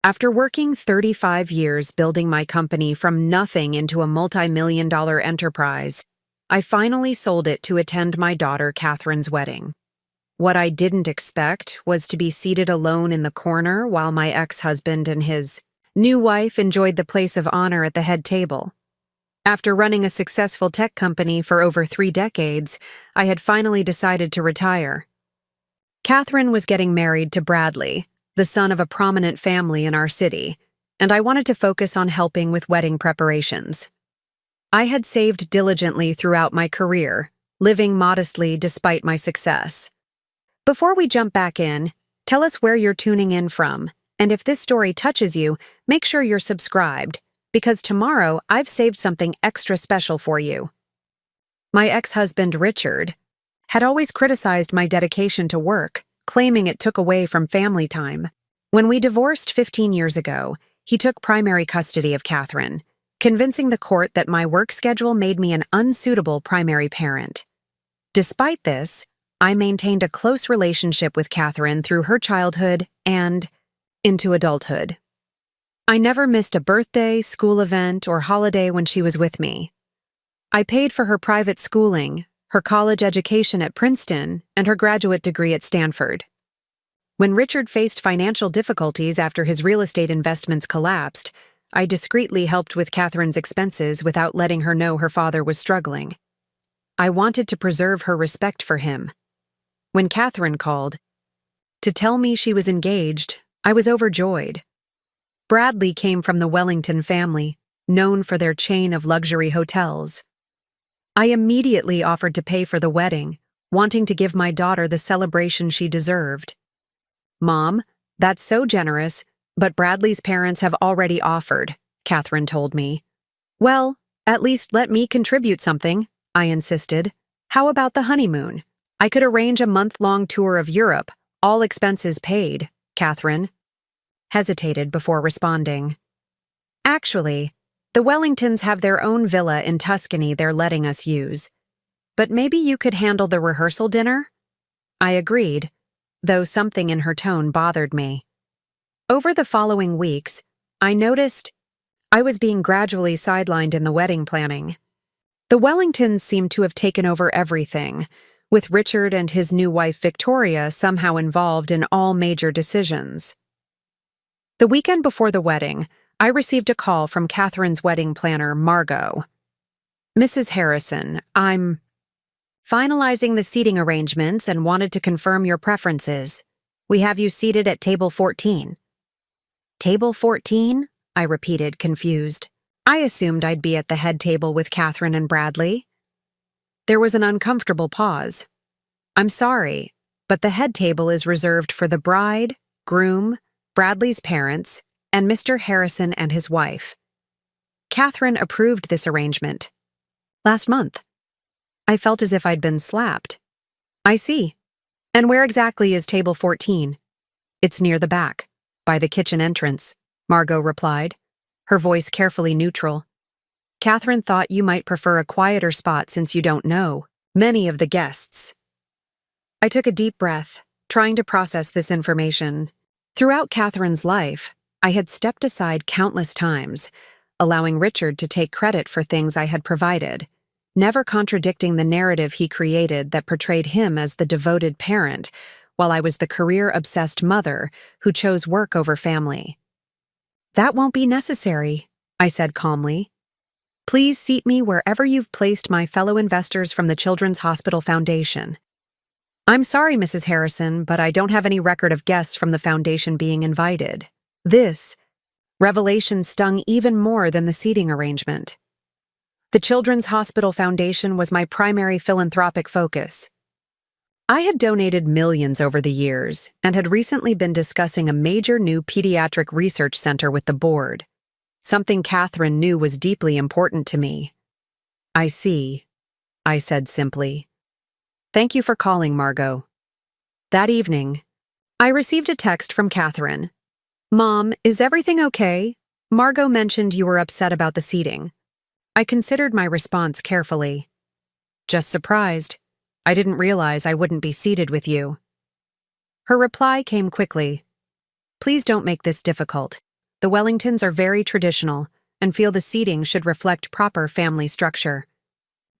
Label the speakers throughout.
Speaker 1: After working 35 years building my company from nothing into a multi-million-dollar enterprise, I finally sold it to attend my daughter Catherine's wedding. What I didn't expect was to be seated alone in the corner while my ex-husband and his new wife enjoyed the place of honor at the head table. After running a successful tech company for over 3 decades, I had finally decided to retire. Catherine was getting married to Bradley, the son of a prominent family in our city, and I wanted to focus on helping with wedding preparations. I had saved diligently throughout my career, living modestly despite my success. Before we jump back in, tell us where you're tuning in from, and if this story touches you, make sure you're subscribed, because tomorrow I've saved something extra special for you. My ex-husband, Richard, had always criticized my dedication to work, claiming it took away from family time. When we divorced 15 years ago, he took primary custody of Catherine, convincing the court that my work schedule made me an unsuitable primary parent. Despite this, I maintained a close relationship with Catherine through her childhood and into adulthood. I never missed a birthday, school event, or holiday when she was with me. I paid for her private schooling, her college education at Princeton, and her graduate degree at Stanford. When Richard faced financial difficulties after his real estate investments collapsed, I discreetly helped with Catherine's expenses without letting her know her father was struggling. I wanted to preserve her respect for him. When Catherine called to tell me she was engaged, I was overjoyed. Bradley came from the Wellington family, known for their chain of luxury hotels. I immediately offered to pay for the wedding, wanting to give my daughter the celebration she deserved. "Mom, that's so generous, but Bradley's parents have already offered," Catherine told me. "Well, at least let me contribute something," I insisted. "How about the honeymoon? I could arrange a month-long tour of Europe, all expenses paid," Catherine hesitated before responding. "Actually, the Wellingtons have their own villa in Tuscany they're letting us use. But maybe you could handle the rehearsal dinner?" I agreed, though something in her tone bothered me. Over the following weeks, I noticed I was being gradually sidelined in the wedding planning. The Wellingtons seemed to have taken over everything, with Richard and his new wife Victoria somehow involved in all major decisions. The weekend before the wedding, I received a call from Catherine's wedding planner, Margot. "Mrs. Harrison, I'm finalizing the seating arrangements and wanted to confirm your preferences. We have you seated at table 14. "Table 14? I repeated, confused. I assumed I'd be at the head table with Catherine and Bradley. There was an uncomfortable pause. "I'm sorry, but the head table is reserved for the bride, groom, Bradley's parents, and Mr. Harrison and his wife. Catherine approved this arrangement last month." I felt as if I'd been slapped. "I see. And where exactly is table 14? "It's near the back, by the kitchen entrance," Margot replied, her voice carefully neutral. "Catherine thought you might prefer a quieter spot since you don't know many of the guests." I took a deep breath, trying to process this information. Throughout Catherine's life, I had stepped aside countless times, allowing Richard to take credit for things I had provided, never contradicting the narrative he created that portrayed him as the devoted parent, while I was the career-obsessed mother who chose work over family. "That won't be necessary," I said calmly. "Please seat me wherever you've placed my fellow investors from the Children's Hospital Foundation." "I'm sorry, Mrs. Harrison, but I don't have any record of guests from the foundation being invited." This revelation stung even more than the seating arrangement. The Children's Hospital Foundation was my primary philanthropic focus. I had donated millions over the years and had recently been discussing a major new pediatric research center with the board, something Catherine knew was deeply important to me. "I see," I said simply. "Thank you for calling, Margot." That evening, I received a text from Catherine. "Mom, is everything okay? Margot mentioned you were upset about the seating." I considered my response carefully. "Just surprised. I didn't realize I wouldn't be seated with you." Her reply came quickly. "Please don't make this difficult. The Wellingtons are very traditional and feel the seating should reflect proper family structure.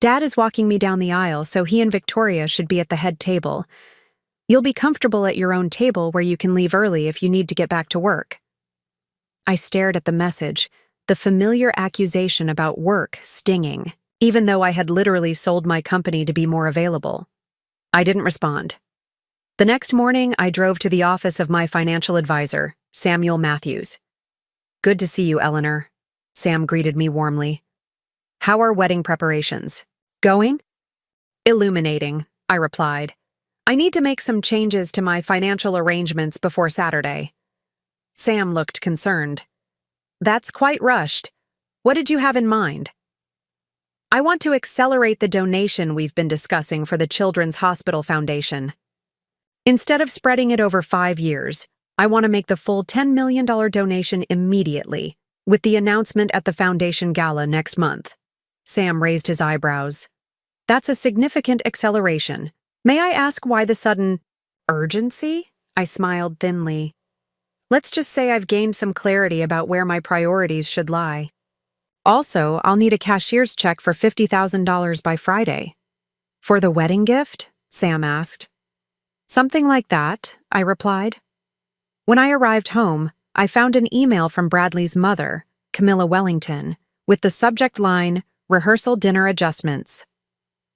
Speaker 1: Dad is walking me down the aisle, so he and Victoria should be at the head table. You'll be comfortable at your own table where you can leave early if you need to get back to work. I stared at the message, the familiar accusation about work stinging, even though I had literally sold my company to be more available. I didn't respond. The next morning, I drove to the office of my financial advisor, Samuel Matthews. "Good to see you, Eleanor," Sam greeted me warmly. "How are wedding preparations? Going?" "Illuminating," I replied. "I need to make some changes to my financial arrangements before Saturday." Sam looked concerned. "That's quite rushed. What did you have in mind?" "I want to accelerate the donation we've been discussing for the Children's Hospital Foundation. Instead of spreading it over 5 years, I want to make the full $10 million donation immediately, with the announcement at the foundation gala next month." Sam raised his eyebrows. "That's a significant acceleration. May I ask why the sudden urgency?" I smiled thinly. "Let's just say I've gained some clarity about where my priorities should lie. Also, I'll need a cashier's check for $50,000 by Friday." "For the wedding gift?" Sam asked. "Something like that," I replied. When I arrived home, I found an email from Bradley's mother, Camilla Wellington, with the subject line, "Rehearsal dinner adjustments."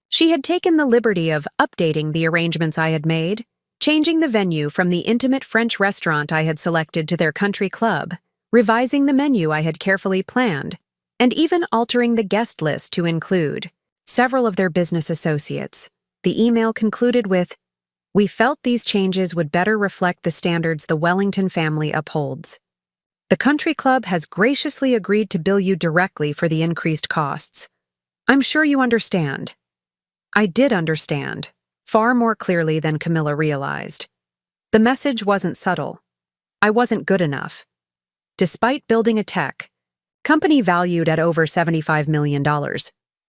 Speaker 1: She had taken the liberty of updating the arrangements I had made, changing the venue from the intimate French restaurant I had selected to their country club, revising the menu I had carefully planned, and even altering the guest list to include several of their business associates. The email concluded with, "We felt these changes would better reflect the standards the Wellington family upholds. The country club has graciously agreed to bill you directly for the increased costs. I'm sure you understand." I did understand, far more clearly than Camilla realized. The message wasn't subtle. I wasn't good enough. Despite building a tech company valued at over $75 million,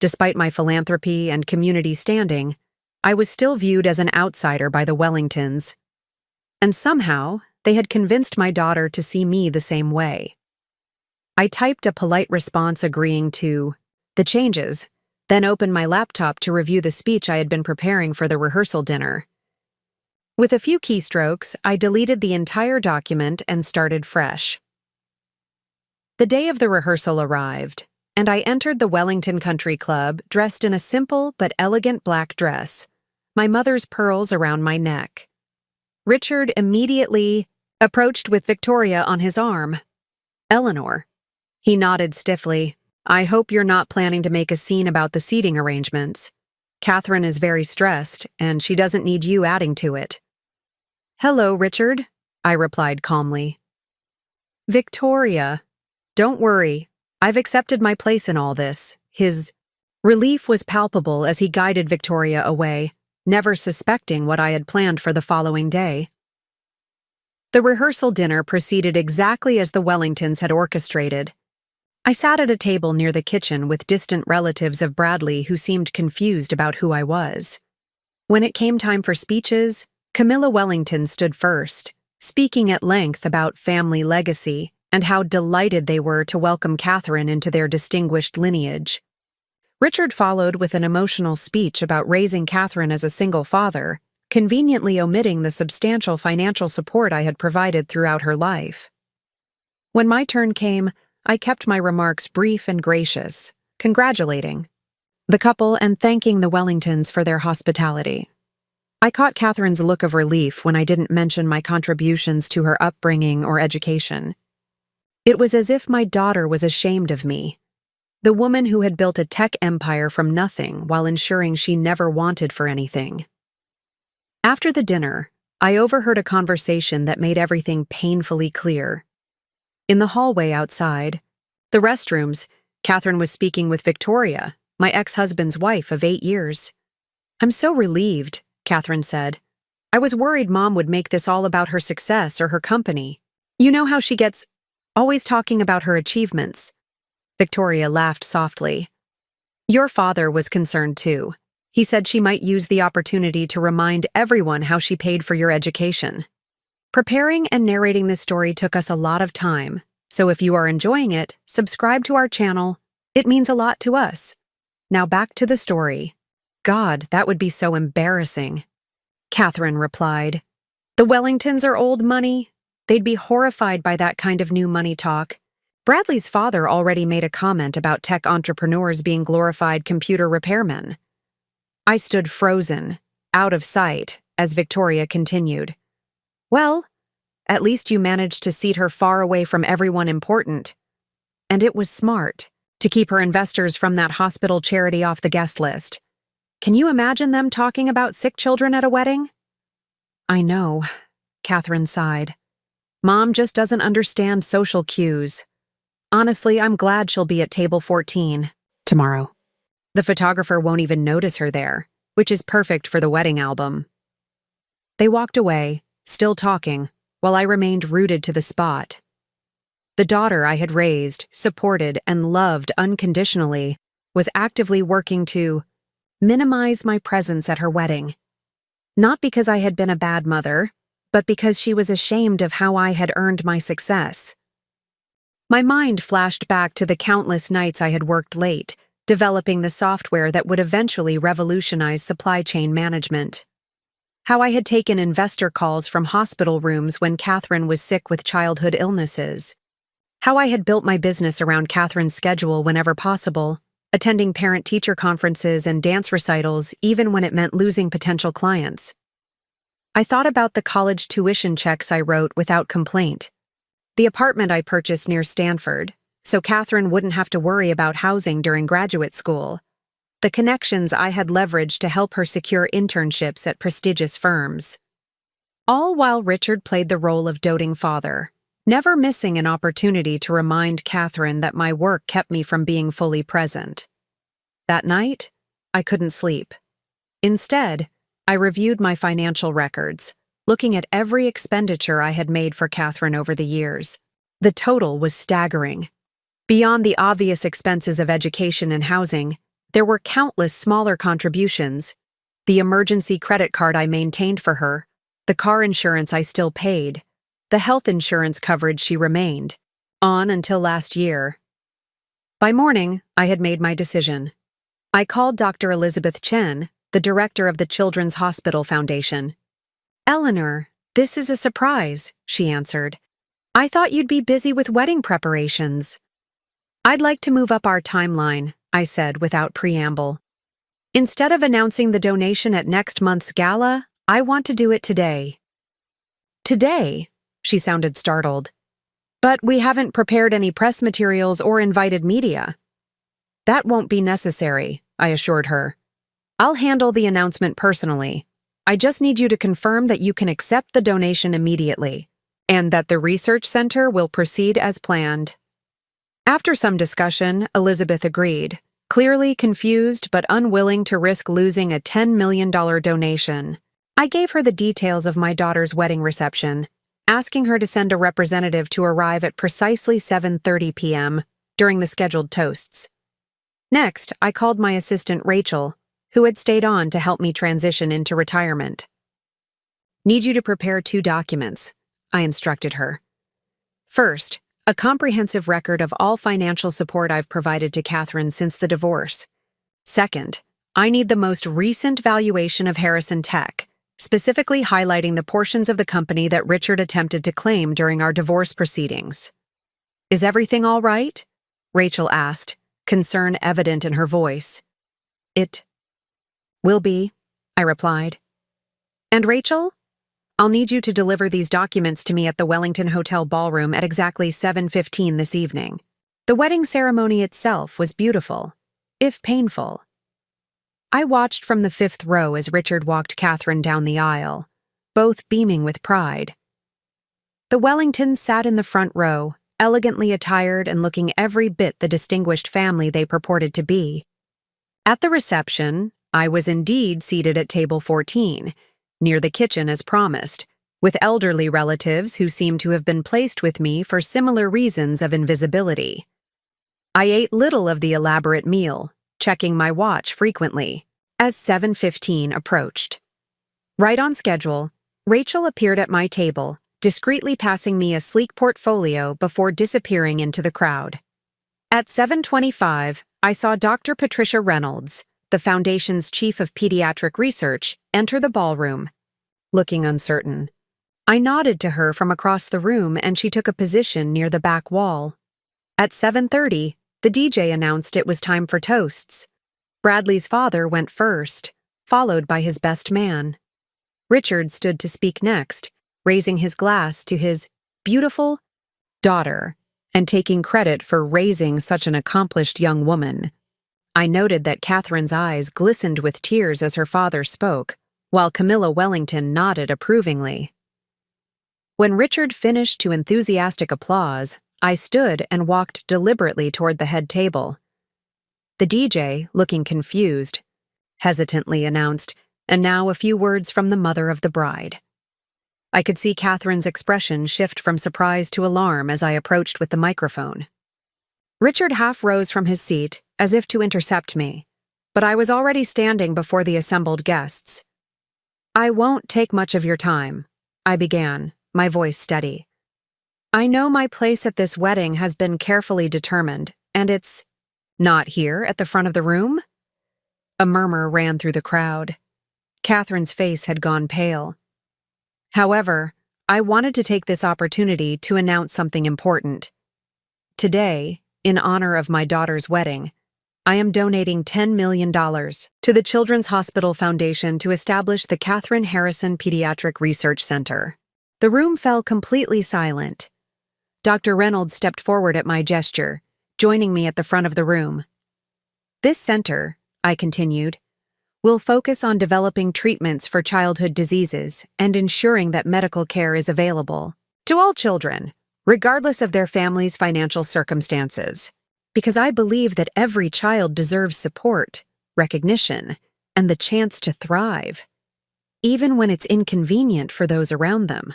Speaker 1: despite my philanthropy and community standing, I was still viewed as an outsider by the Wellingtons. And somehow, they had convinced my daughter to see me the same way. I typed a polite response agreeing to the changes, then opened my laptop to review the speech I had been preparing for the rehearsal dinner. With a few keystrokes, I deleted the entire document and started fresh. The day of the rehearsal arrived, and I entered the Wellington Country Club dressed in a simple but elegant black dress, my mother's pearls around my neck. Richard immediately approached with Victoria on his arm. "Eleanor." He nodded stiffly. "I hope you're not planning to make a scene about the seating arrangements. Catherine is very stressed, and she doesn't need you adding to it." "Hello, Richard," I replied calmly. "Victoria, don't worry. I've accepted my place in all this." His relief was palpable as he guided Victoria away, never suspecting what I had planned for the following day. The rehearsal dinner proceeded exactly as the Wellingtons had orchestrated. I sat at a table near the kitchen with distant relatives of Bradley who seemed confused about who I was. When it came time for speeches, Camilla Wellington stood first, speaking at length about family legacy and how delighted they were to welcome Catherine into their distinguished lineage. Richard followed with an emotional speech about raising Catherine as a single father, conveniently omitting the substantial financial support I had provided throughout her life. When my turn came, I kept my remarks brief and gracious, congratulating the couple and thanking the Wellingtons for their hospitality. I caught Catherine's look of relief when I didn't mention my contributions to her upbringing or education. It was as if my daughter was ashamed of me, the woman who had built a tech empire from nothing while ensuring she never wanted for anything. After the dinner, I overheard a conversation that made everything painfully clear. In the hallway outside, the restrooms, Catherine was speaking with Victoria, my ex-husband's wife of 8 years. "I'm so relieved," Catherine said. "I was worried Mom would make this all about her success or her company. You know how she gets always talking about her achievements." Victoria laughed softly. "Your father was concerned too. He said she might use the opportunity to remind everyone how she paid for your education." Preparing and narrating this story took us a lot of time, So if you are enjoying it, subscribe to our channel. It means a lot to us. Now back to the story. God, that would be so embarrassing. Catherine replied. The Wellingtons are old money. They'd be horrified by that kind of new money talk. Bradley's father already made a comment about tech entrepreneurs being glorified computer repairmen. I stood frozen, out of sight, as Victoria continued. Well, at least you managed to seat her far away from everyone important. And it was smart, to keep her investors from that hospital charity off the guest list. Can you imagine them talking about sick children at a wedding? I know, Catherine sighed. Mom just doesn't understand social cues. Honestly, I'm glad she'll be at table 14 tomorrow. The photographer won't even notice her there, which is perfect for the wedding album. They walked away, still talking, while I remained rooted to the spot. The daughter I had raised, supported, and loved unconditionally was actively working to minimize my presence at her wedding. Not because I had been a bad mother, but because she was ashamed of how I had earned my success. My mind flashed back to the countless nights I had worked late, developing the software that would eventually revolutionize supply chain management. How I had taken investor calls from hospital rooms when Catherine was sick with childhood illnesses. How I had built my business around Catherine's schedule whenever possible, attending parent-teacher conferences and dance recitals even when it meant losing potential clients. I thought about the college tuition checks I wrote without complaint, the apartment I purchased near Stanford, so Catherine wouldn't have to worry about housing during graduate school, the connections I had leveraged to help her secure internships at prestigious firms. All while Richard played the role of doting father, never missing an opportunity to remind Catherine that my work kept me from being fully present. That night, I couldn't sleep. Instead, I reviewed my financial records, looking at every expenditure I had made for Catherine over the years. The total was staggering. Beyond the obvious expenses of education and housing, there were countless smaller contributions: the emergency credit card I maintained for her, the car insurance I still paid, the health insurance coverage she remained, on until last year. By morning, I had made my decision. I called Dr. Elizabeth Chen, the director of the Children's Hospital Foundation. Eleanor, this is a surprise, she answered. I thought you'd be busy with wedding preparations. I'd like to move up our timeline, I said without preamble. Instead of announcing the donation at next month's gala, I want to do it today. Today? She sounded startled. But we haven't prepared any press materials or invited media. That won't be necessary, I assured her. I'll handle the announcement personally. I just need you to confirm that you can accept the donation immediately, and that the research center will proceed as planned. After some discussion, Elizabeth agreed, clearly confused but unwilling to risk losing a $10 million donation. I gave her the details of my daughter's wedding reception, asking her to send a representative to arrive at precisely 7:30 p.m. during the scheduled toasts. Next, I called my assistant Rachel, who had stayed on to help me transition into retirement. Need you to prepare 2 documents, I instructed her. First, a comprehensive record of all financial support I've provided to Catherine since the divorce. Second, I need the most recent valuation of Harrison Tech, specifically highlighting the portions of the company that Richard attempted to claim during our divorce proceedings. Is everything all right? Rachel asked, concern evident in her voice. It will be, I replied. And Rachel? I'll need you to deliver these documents to me at the Wellington Hotel ballroom at exactly 7:15 this evening. The wedding ceremony itself was beautiful, if painful. I watched from the 5th row as Richard walked Catherine down the aisle, both beaming with pride. The Wellingtons sat in the front row, elegantly attired and looking every bit the distinguished family they purported to be. At the reception, I was indeed seated at table 14, near the kitchen as promised, with elderly relatives who seemed to have been placed with me for similar reasons of invisibility. I ate little of the elaborate meal, checking my watch frequently, as 7:15 approached. Right on schedule, Rachel appeared at my table, discreetly passing me a sleek portfolio before disappearing into the crowd. At 7:25, I saw Dr. Patricia Reynolds, the Foundation's Chief of Pediatric Research, enter the ballroom, looking uncertain. I nodded to her from across the room and she took a position near the back wall. At 7:30, the DJ announced it was time for toasts. Bradley's father went first, followed by his best man. Richard stood to speak next, raising his glass to his beautiful daughter and taking credit for raising such an accomplished young woman. I noted that Catherine's eyes glistened with tears as her father spoke, while Camilla Wellington nodded approvingly. When Richard finished to enthusiastic applause, I stood and walked deliberately toward the head table. The DJ, looking confused, hesitantly announced, "And now a few words from the mother of the bride." I could see Catherine's expression shift from surprise to alarm as I approached with the microphone. Richard half rose from his seat, as if to intercept me, but I was already standing before the assembled guests. "I won't take much of your time," I began, my voice steady. "I know my place at this wedding has been carefully determined, and it's not here at the front of the room?" A murmur ran through the crowd. Catherine's face had gone pale. However, I wanted to take this opportunity to announce something important. Today, in honor of my daughter's wedding, I am donating $10 million to the Children's Hospital Foundation to establish the Catherine Harrison Pediatric Research Center. The room fell completely silent. Dr. Reynolds stepped forward at my gesture, joining me at the front of the room. "This center," I continued, "will focus on developing treatments for childhood diseases and ensuring that medical care is available to all children, regardless of their family's financial circumstances, because I believe that every child deserves support, recognition, and the chance to thrive, even when it's inconvenient for those around them."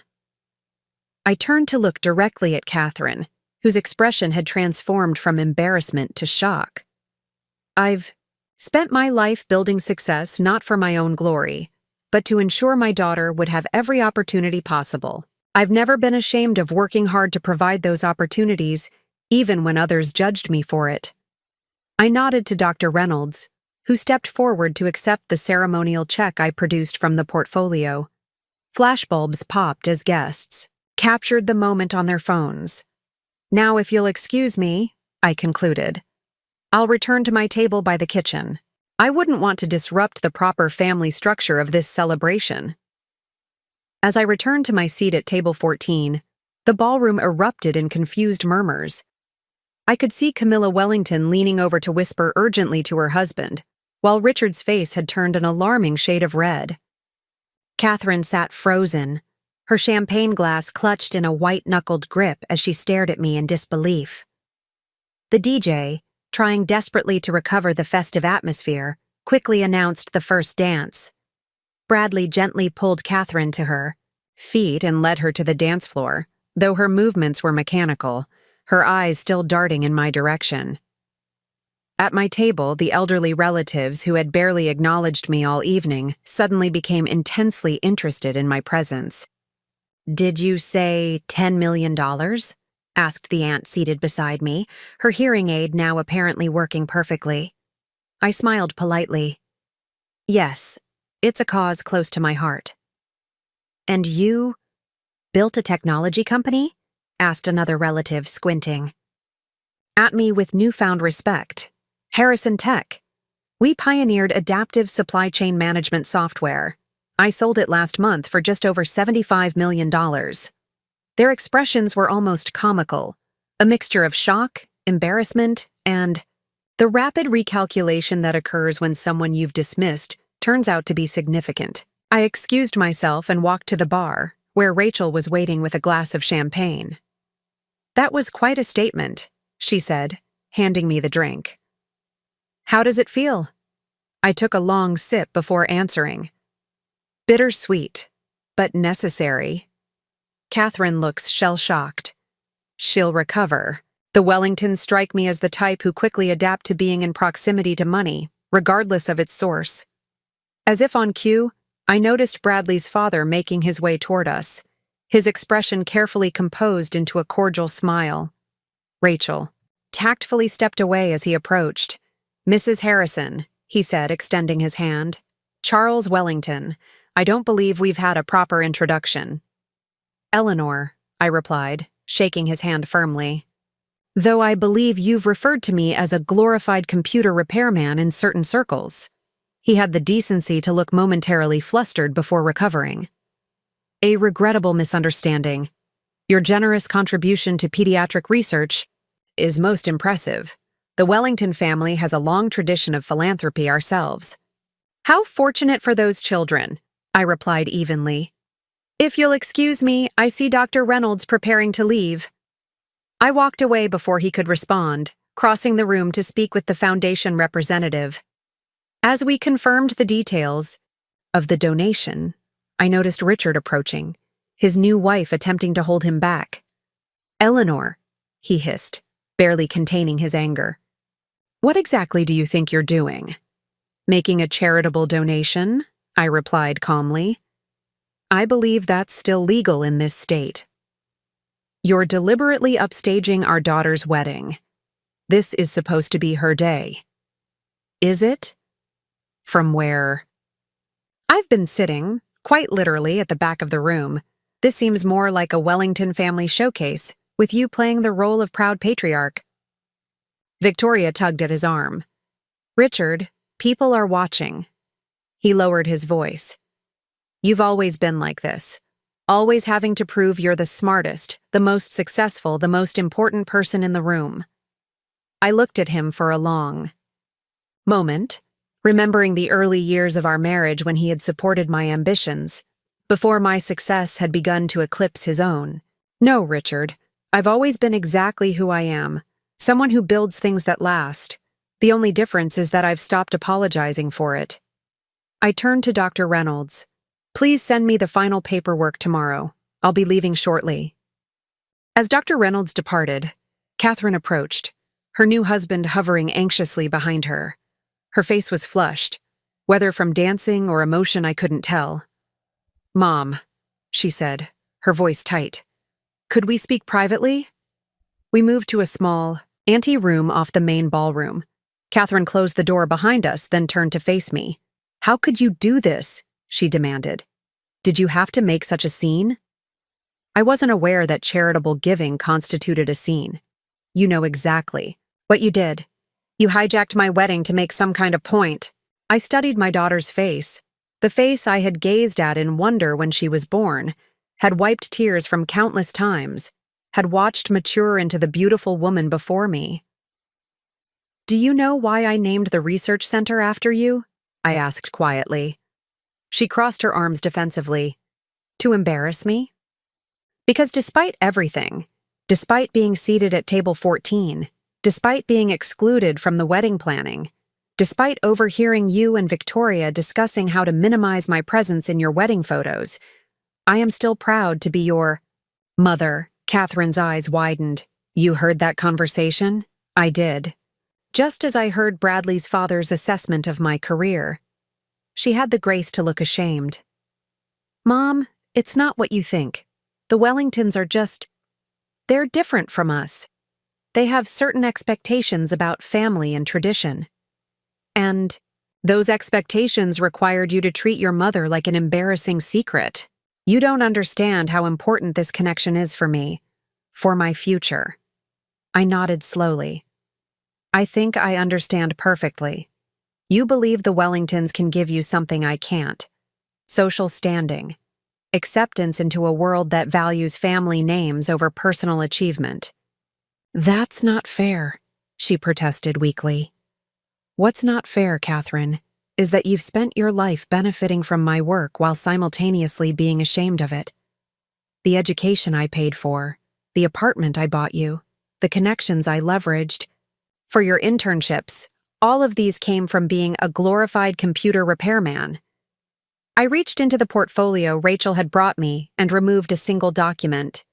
Speaker 1: I turned to look directly at Catherine, whose expression had transformed from embarrassment to shock. "I've spent my life building success not for my own glory, but to ensure my daughter would have every opportunity possible. I've never been ashamed of working hard to provide those opportunities, even when others judged me for it." I nodded to Dr. Reynolds, who stepped forward to accept the ceremonial check I produced from the portfolio. Flashbulbs popped as guests captured the moment on their phones. "Now, if you'll excuse me," I concluded, "I'll return to my table by the kitchen. I wouldn't want to disrupt the proper family structure of this celebration." As I returned to my seat at table 14, the ballroom erupted in confused murmurs. I could see Camilla Wellington leaning over to whisper urgently to her husband, while Richard's face had turned an alarming shade of red. Catherine sat frozen, her champagne glass clutched in a white-knuckled grip as she stared at me in disbelief. The DJ, trying desperately to recover the festive atmosphere, quickly announced the first dance. Bradley gently pulled Catherine to her feet and led her to the dance floor, though her movements were mechanical, her eyes still darting in my direction. At my table, the elderly relatives who had barely acknowledged me all evening suddenly became intensely interested in my presence. "Did you say $10 million?" asked the aunt seated beside me, her hearing aid now apparently working perfectly. I smiled politely. "Yes, it's a cause close to my heart." "And you built a technology company?" asked another relative, squinting at me with newfound respect. "Harrison Tech. We pioneered adaptive supply chain management software. I sold it last month for just over $75 million. Their expressions were almost comical, a mixture of shock, embarrassment, and the rapid recalculation that occurs when someone you've dismissed turns out to be significant. I excused myself and walked to the bar, where Rachel was waiting with a glass of champagne. "That was quite a statement," she said, handing me the drink. "How does it feel?" I took a long sip before answering. "Bittersweet, but necessary." Catherine looks shell-shocked. "She'll recover." The Wellingtons strike me as the type who quickly adapt to being in proximity to money, regardless of its source. As if on cue, I noticed Bradley's father making his way toward us, his expression carefully composed into a cordial smile. Rachel tactfully stepped away as he approached. "Mrs. Harrison," he said, extending his hand. "Charles Wellington. I don't believe we've had a proper introduction." "Eleanor," I replied, shaking his hand firmly. "Though I believe you've referred to me as a glorified computer repairman in certain circles." He had the decency to look momentarily flustered before recovering. "A regrettable misunderstanding. Your generous contribution to pediatric research is most impressive. The Wellington family has a long tradition of philanthropy ourselves." "How fortunate for those children," I replied evenly. "If you'll excuse me, I see Dr. Reynolds preparing to leave." I walked away before he could respond, crossing the room to speak with the foundation representative. As we confirmed the details of the donation, I noticed Richard approaching, his new wife attempting to hold him back. "Eleanor," he hissed, barely containing his anger. "What exactly do you think you're doing?" "Making a charitable donation," I replied calmly. "I believe that's still legal in this state." "You're deliberately upstaging our daughter's wedding. This is supposed to be her day." "Is it?" "From where?" "I've been sitting, quite literally, at the back of the room. This seems more like a Wellington family showcase, with you playing the role of proud patriarch." Victoria tugged at his arm. "Richard, people are watching." He lowered his voice. "You've always been like this. Always having to prove you're the smartest, the most successful, the most important person in the room." I looked at him for a long moment, remembering the early years of our marriage when he had supported my ambitions, before my success had begun to eclipse his own. "No, Richard, I've always been exactly who I am, someone who builds things that last. The only difference is that I've stopped apologizing for it." I turned to Dr. Reynolds. "Please send me the final paperwork tomorrow. I'll be leaving shortly." As Dr. Reynolds departed, Catherine approached, her new husband hovering anxiously behind her. Her face was flushed, whether from dancing or emotion I couldn't tell. "Mom," she said, her voice tight, "could we speak privately?" We moved to a small, ante-room off the main ballroom. Catherine closed the door behind us, then turned to face me. "How could you do this?" she demanded. "Did you have to make such a scene?" I wasn't aware that charitable giving constituted a scene. "You know exactly what you did. You hijacked my wedding to make some kind of point." I studied my daughter's face, the face I had gazed at in wonder when she was born, had wiped tears from countless times, had watched mature into the beautiful woman before me. "Do you know why I named the research center after you?" I asked quietly. She crossed her arms defensively. "To embarrass me?" Because despite everything, despite being seated at table 14, despite being excluded from the wedding planning, despite overhearing you and Victoria discussing how to minimize my presence in your wedding photos, I am still proud to be your mother. Catherine's eyes widened. "You heard that conversation?" I did. Just as I heard Bradley's father's assessment of my career. She had the grace to look ashamed. "Mom, it's not what you think. The Wellingtons are they're different from us. They have certain expectations about family and tradition. And those expectations required you to treat your mother like an embarrassing secret. You don't understand how important this connection is for me, for my future." I nodded slowly. "I think I understand perfectly. You believe the Wellingtons can give you something I can't. Social standing. Acceptance into a world that values family names over personal achievement." "That's not fair," she protested weakly. "What's not fair, Catherine, is that you've spent your life benefiting from my work while simultaneously being ashamed of it. The education I paid for, the apartment I bought you, the connections I leveraged. For your internships, all of these came from being a glorified computer repairman." I reached into the portfolio Rachel had brought me and removed a single document.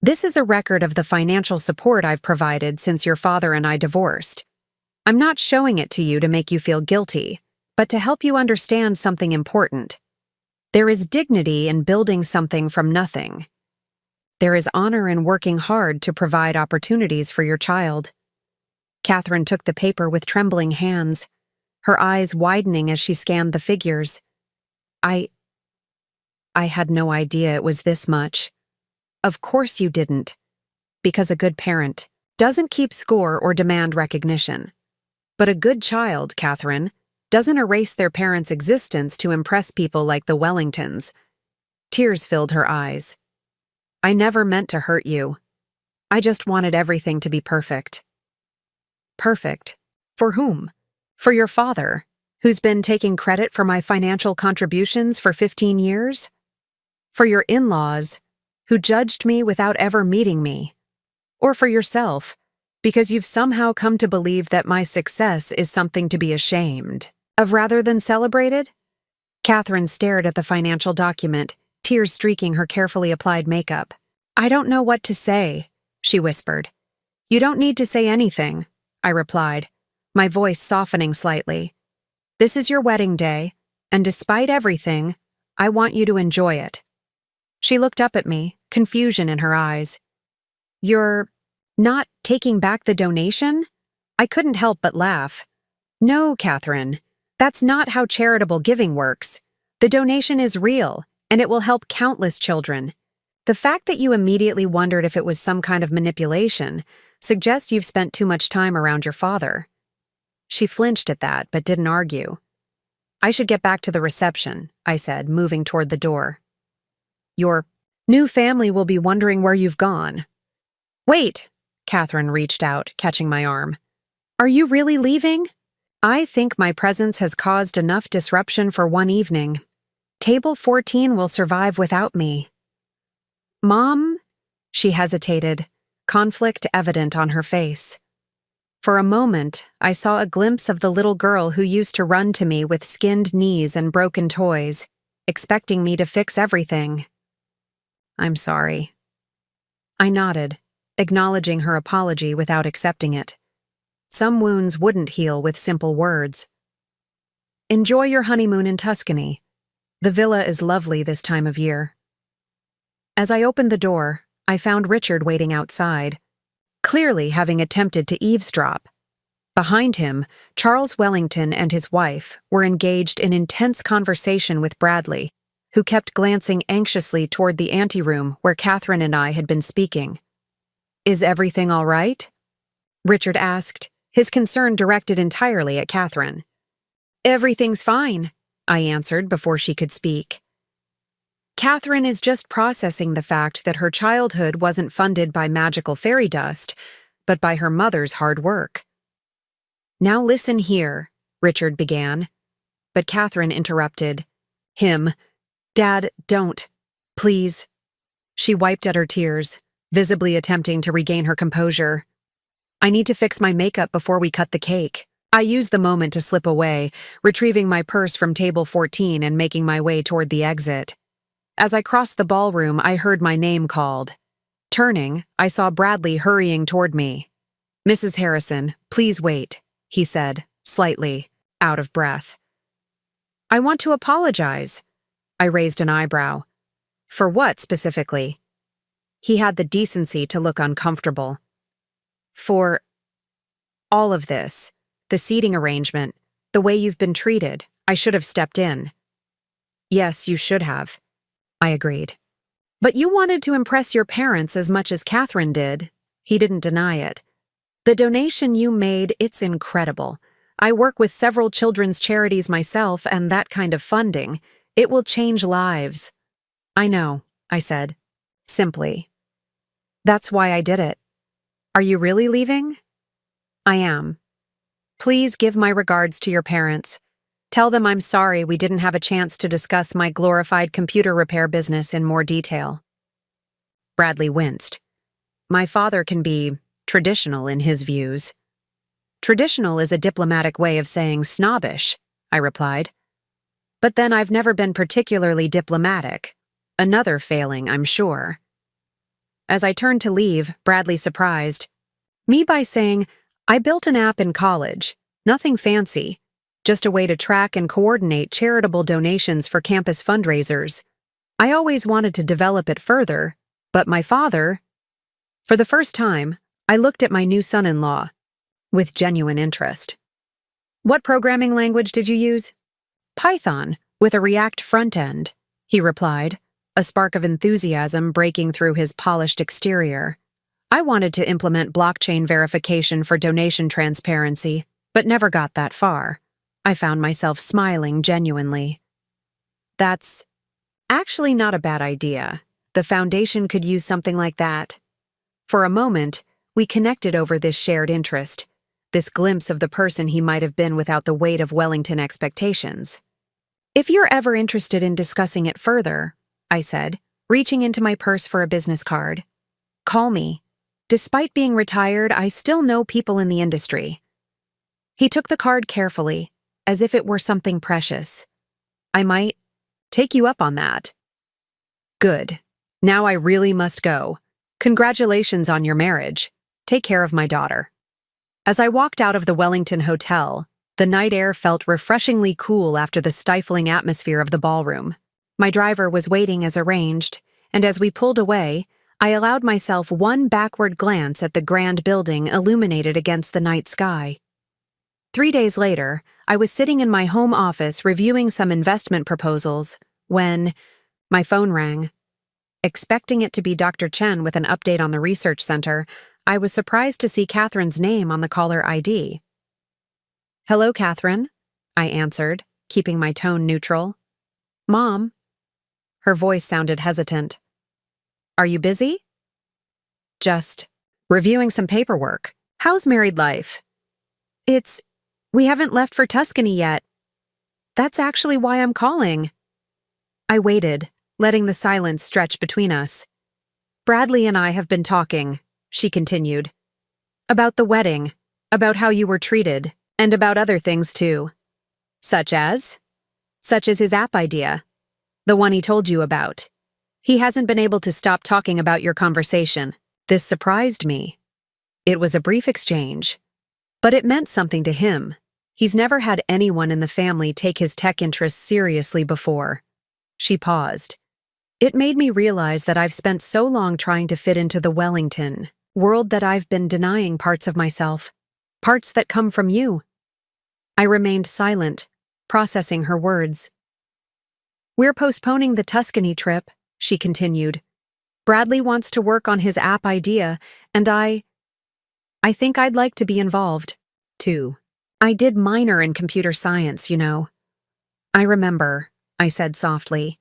Speaker 1: "This is a record of the financial support I've provided since your father and I divorced. I'm not showing it to you to make you feel guilty, but to help you understand something important. There is dignity in building something from nothing. There is honor in working hard to provide opportunities for your child. Catherine took the paper with trembling hands, her eyes widening as she scanned the figures. I had no idea it was this much. Of course you didn't. Because a good parent doesn't keep score or demand recognition. But a good child, Catherine, doesn't erase their parents' existence to impress people like the Wellingtons. Tears filled her eyes. I never meant to hurt you. I just wanted everything to be perfect. Perfect? For whom? For your father, who's been taking credit for my financial contributions for 15 years? For your in-laws, who judged me without ever meeting me? Or for yourself, because you've somehow come to believe that my success is something to be ashamed of rather than celebrated? Catherine stared at the financial document, tears streaking her carefully applied makeup. I don't know what to say, she whispered. You don't need to say anything, I replied, my voice softening slightly. This is your wedding day, and despite everything, I want you to enjoy it. She looked up at me, confusion in her eyes. You're not taking back the donation? I couldn't help but laugh. No, Catherine, that's not how charitable giving works. The donation is real, and it will help countless children. The fact that you immediately wondered if it was some kind of manipulation suggests you've spent too much time around your father. She flinched at that, but didn't argue. I should get back to the reception, I said, moving toward the door. Your new family will be wondering where you've gone. Wait, Catherine reached out, catching my arm. Are you really leaving? I think my presence has caused enough disruption for one evening. Table 14 will survive without me. Mom? She hesitated, conflict evident on her face. For a moment, I saw a glimpse of the little girl who used to run to me with skinned knees and broken toys, expecting me to fix everything. I'm sorry. I nodded, acknowledging her apology without accepting it. Some wounds wouldn't heal with simple words. Enjoy your honeymoon in Tuscany. The villa is lovely this time of year. As I opened the door, I found Richard waiting outside, clearly having attempted to eavesdrop. Behind him, Charles Wellington and his wife were engaged in intense conversation with Bradley, who kept glancing anxiously toward the anteroom where Catherine and I had been speaking. Is everything all right? Richard asked, his concern directed entirely at Catherine. Everything's fine, I answered before she could speak. Catherine is just processing the fact that her childhood wasn't funded by magical fairy dust, but by her mother's hard work. Now listen here, Richard began, but Catherine interrupted. Him. Dad, don't. Please. She wiped at her tears, visibly attempting to regain her composure. I need to fix my makeup before we cut the cake. I used the moment to slip away, retrieving my purse from table 14 and making my way toward the exit. As I crossed the ballroom, I heard my name called. Turning, I saw Bradley hurrying toward me. Mrs. Harrison, please wait, he said, slightly, out of breath. I want to apologize. I raised an eyebrow. For what, specifically? He had the decency to look uncomfortable. For all of this, the seating arrangement, the way you've been treated, I should have stepped in. Yes, you should have. I agreed. But you wanted to impress your parents as much as Catherine did. He didn't deny it. The donation you made, it's incredible. I work with several children's charities myself, and that kind of funding, it will change lives. I know, I said, simply. That's why I did it. Are you really leaving? I am. Please give my regards to your parents. Tell them I'm sorry we didn't have a chance to discuss my glorified computer repair business in more detail. Bradley winced. My father can be traditional in his views. Traditional is a diplomatic way of saying snobbish, I replied. But then I've never been particularly diplomatic. Another failing, I'm sure. As I turned to leave, Bradley surprised me by saying, I built an app in college, nothing fancy. Just a way to track and coordinate charitable donations for campus fundraisers. I always wanted to develop it further, But my father— For the first time, I looked at my new son-in-law with genuine interest. What programming language did you use? Python, with a React front end, he replied, a spark of enthusiasm breaking through his polished exterior. I wanted to implement blockchain verification for donation transparency, but never got that far. I found myself smiling genuinely. That's actually not a bad idea. The foundation could use something like that. For a moment, we connected over this shared interest, this glimpse of the person he might have been without the weight of Wellington expectations. If you're ever interested in discussing it further, I said, reaching into my purse for a business card, call me. Despite being retired, I still know people in the industry. He took the card carefully, as if it were something precious. I might take you up on that. Good. Now I really must go. Congratulations on your marriage. Take care of my daughter. As I walked out of the Wellington Hotel, the night air felt refreshingly cool after the stifling atmosphere of the ballroom. My driver was waiting as arranged, and as we pulled away, I allowed myself one backward glance at the grand building illuminated against the night sky. 3 days later, I was sitting in my home office reviewing some investment proposals when my phone rang. Expecting it to be Dr. Chen with an update on the research center, I was surprised to see Catherine's name on the caller ID. Hello, Catherine, I answered, keeping my tone neutral. Mom. Her voice sounded hesitant. Are you busy? Just reviewing some paperwork. How's married life? We haven't left for Tuscany yet. That's actually why I'm calling. I waited, letting the silence stretch between us. Bradley and I have been talking, she continued. About the wedding, about how you were treated, and about other things too. Such as his app idea. The one he told you about. He hasn't been able to stop talking about your conversation. This surprised me. It was a brief exchange, but it meant something to him. He's never had anyone in the family take his tech interests seriously before. She paused. It made me realize that I've spent so long trying to fit into the Wellington world that I've been denying parts of myself, parts that come from you. I remained silent, processing her words. We're postponing the Tuscany trip, she continued. Bradley wants to work on his app idea, and I think I'd like to be involved, too. I did minor in computer science, you know. I remember, I said softly.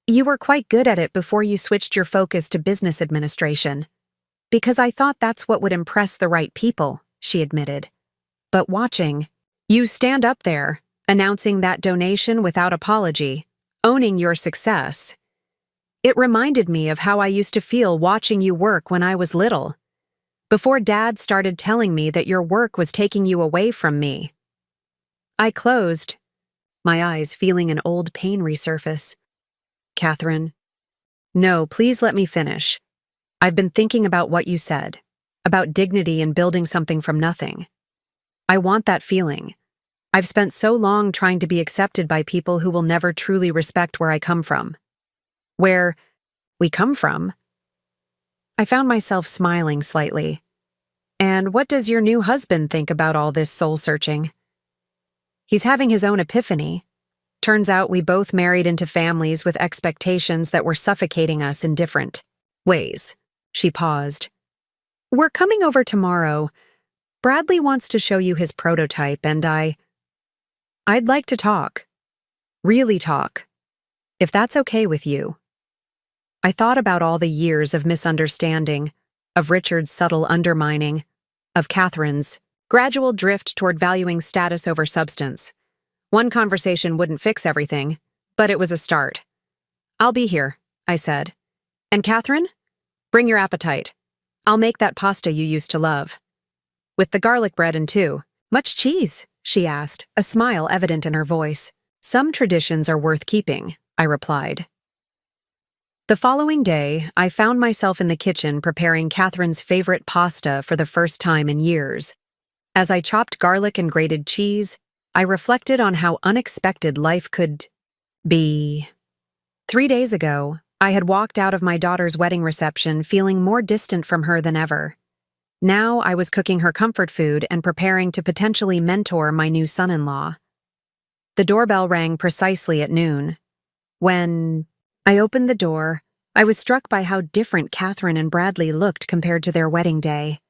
Speaker 1: You were quite good at it before you switched your focus to business administration. Because I thought that's what would impress the right people, she admitted. But watching, you stand up there, announcing that donation without apology, owning your success. It reminded me of how I used to feel watching you work when I was little, before Dad started telling me that your work was taking you away from me. I closed, my eyes feeling an old pain resurface. Catherine. No, please let me finish. I've been thinking about what you said, about dignity and building something from nothing. I want that feeling. I've spent so long trying to be accepted by people who will never truly respect where I come from. Where we come from? I found myself smiling slightly. And what does your new husband think about all this soul-searching? He's having his own epiphany. Turns out we both married into families with expectations that were suffocating us in different ways. She paused. We're coming over tomorrow. Bradley wants to show you his prototype, and I'd like to talk. Really talk. If that's okay with you. I thought about all the years of misunderstanding, of Richard's subtle undermining, of Catherine's gradual drift toward valuing status over substance. One conversation wouldn't fix everything, but it was a start. I'll be here, I said. And Catherine? Bring your appetite. I'll make that pasta you used to love. With the garlic bread and two. Much cheese? She asked, a smile evident in her voice. Some traditions are worth keeping, I replied. The following day, I found myself in the kitchen preparing Catherine's favorite pasta for the first time in years. As I chopped garlic and grated cheese, I reflected on how unexpected life could be. 3 days ago, I had walked out of my daughter's wedding reception feeling more distant from her than ever. Now I was cooking her comfort food and preparing to potentially mentor my new son-in-law. The doorbell rang precisely at noon. When I opened the door, I was struck by how different Catherine and Bradley looked compared to their wedding day.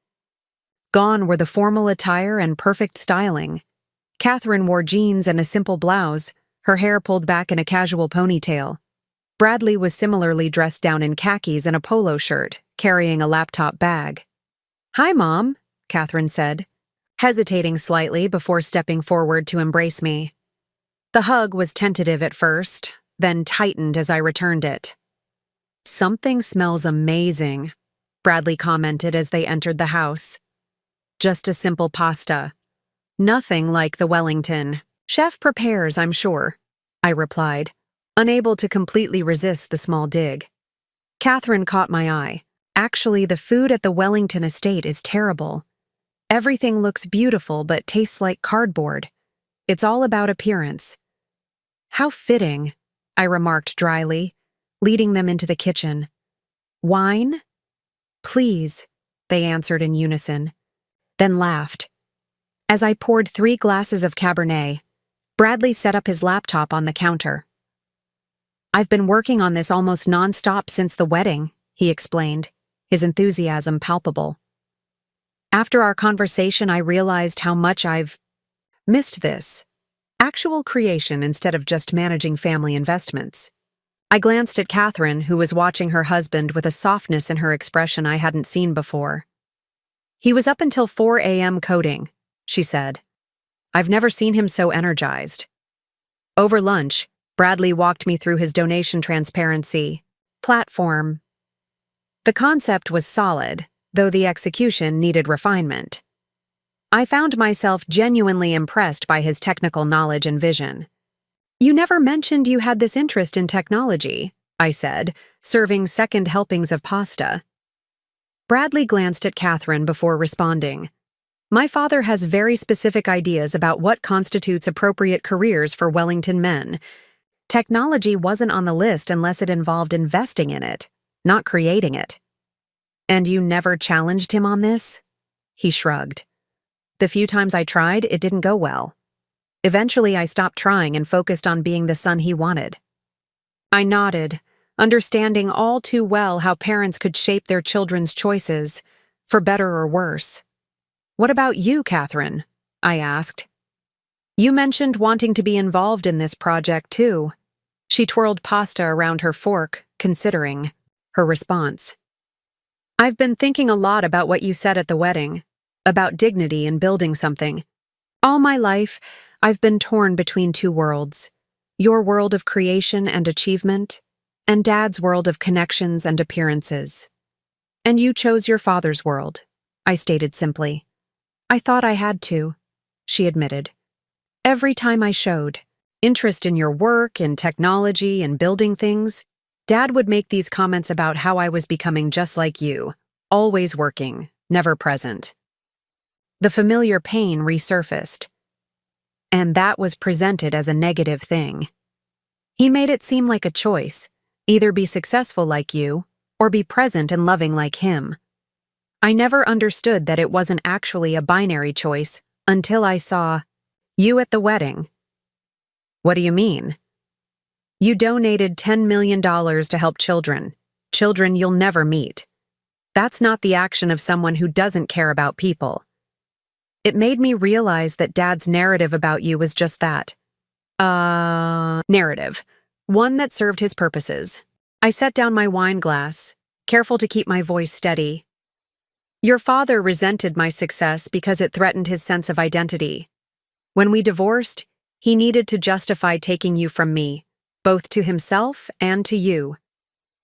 Speaker 1: Gone were the formal attire and perfect styling. Catherine wore jeans and a simple blouse, her hair pulled back in a casual ponytail. Bradley was similarly dressed down in khakis and a polo shirt, carrying a laptop bag. "Hi, Mom," Catherine said, hesitating slightly before stepping forward to embrace me. The hug was tentative at first, then tightened as I returned it. "Something smells amazing," Bradley commented as they entered the house. "Just a simple pasta. Nothing like the Wellington. Chef prepares, I'm sure," I replied, unable to completely resist the small dig. Catherine caught my eye. "Actually, the food at the Wellington estate is terrible. Everything looks beautiful but tastes like cardboard. It's all about appearance." "How fitting," I remarked dryly, leading them into the kitchen. "Wine?" "Please," they answered in unison, then laughed. As I poured 3 glasses of Cabernet, Bradley set up his laptop on the counter. "I've been working on this almost non-stop since the wedding," he explained, his enthusiasm palpable. "After our conversation, I realized how much I've missed this. Actual creation instead of just managing family investments." I glanced at Catherine, who was watching her husband with a softness in her expression I hadn't seen before. "He was up until 4 a.m. coding," she said. "I've never seen him so energized." Over lunch, Bradley walked me through his donation transparency platform. The concept was solid, though the execution needed refinement. I found myself genuinely impressed by his technical knowledge and vision. "You never mentioned you had this interest in technology," I said, serving second helpings of pasta. Bradley glanced at Catherine before responding. "My father has very specific ideas about what constitutes appropriate careers for Wellington men. Technology wasn't on the list unless it involved investing in it, not creating it." "And you never challenged him on this?" He shrugged. "The few times I tried, it didn't go well. Eventually, I stopped trying and focused on being the son he wanted." I nodded, understanding all too well how parents could shape their children's choices, for better or worse. "What about you, Catherine?" I asked. "You mentioned wanting to be involved in this project, too." She twirled pasta around her fork, considering her response. "I've been thinking a lot about what you said at the wedding, about dignity and building something. All my life, I've been torn between 2 worlds. Your world of creation and achievement, and Dad's world of connections and appearances. And you chose your father's world," I stated simply. "I thought I had to," she admitted. "Every time I showed interest in your work, in technology, and building things, Dad would make these comments about how I was becoming just like you, always working, never present." The familiar pain resurfaced, and that was presented as a negative thing. He made it seem like a choice, either be successful like you, or be present and loving like him. I never understood that it wasn't actually a binary choice until I saw you at the wedding. "What do you mean?" "You donated $10 million to help children you'll never meet. That's not the action of someone who doesn't care about people." It made me realize that Dad's narrative about you was just that. Narrative. One that served his purposes. I set down my wine glass, careful to keep my voice steady. "Your father resented my success because it threatened his sense of identity. When we divorced, he needed to justify taking you from me, both to himself and to you.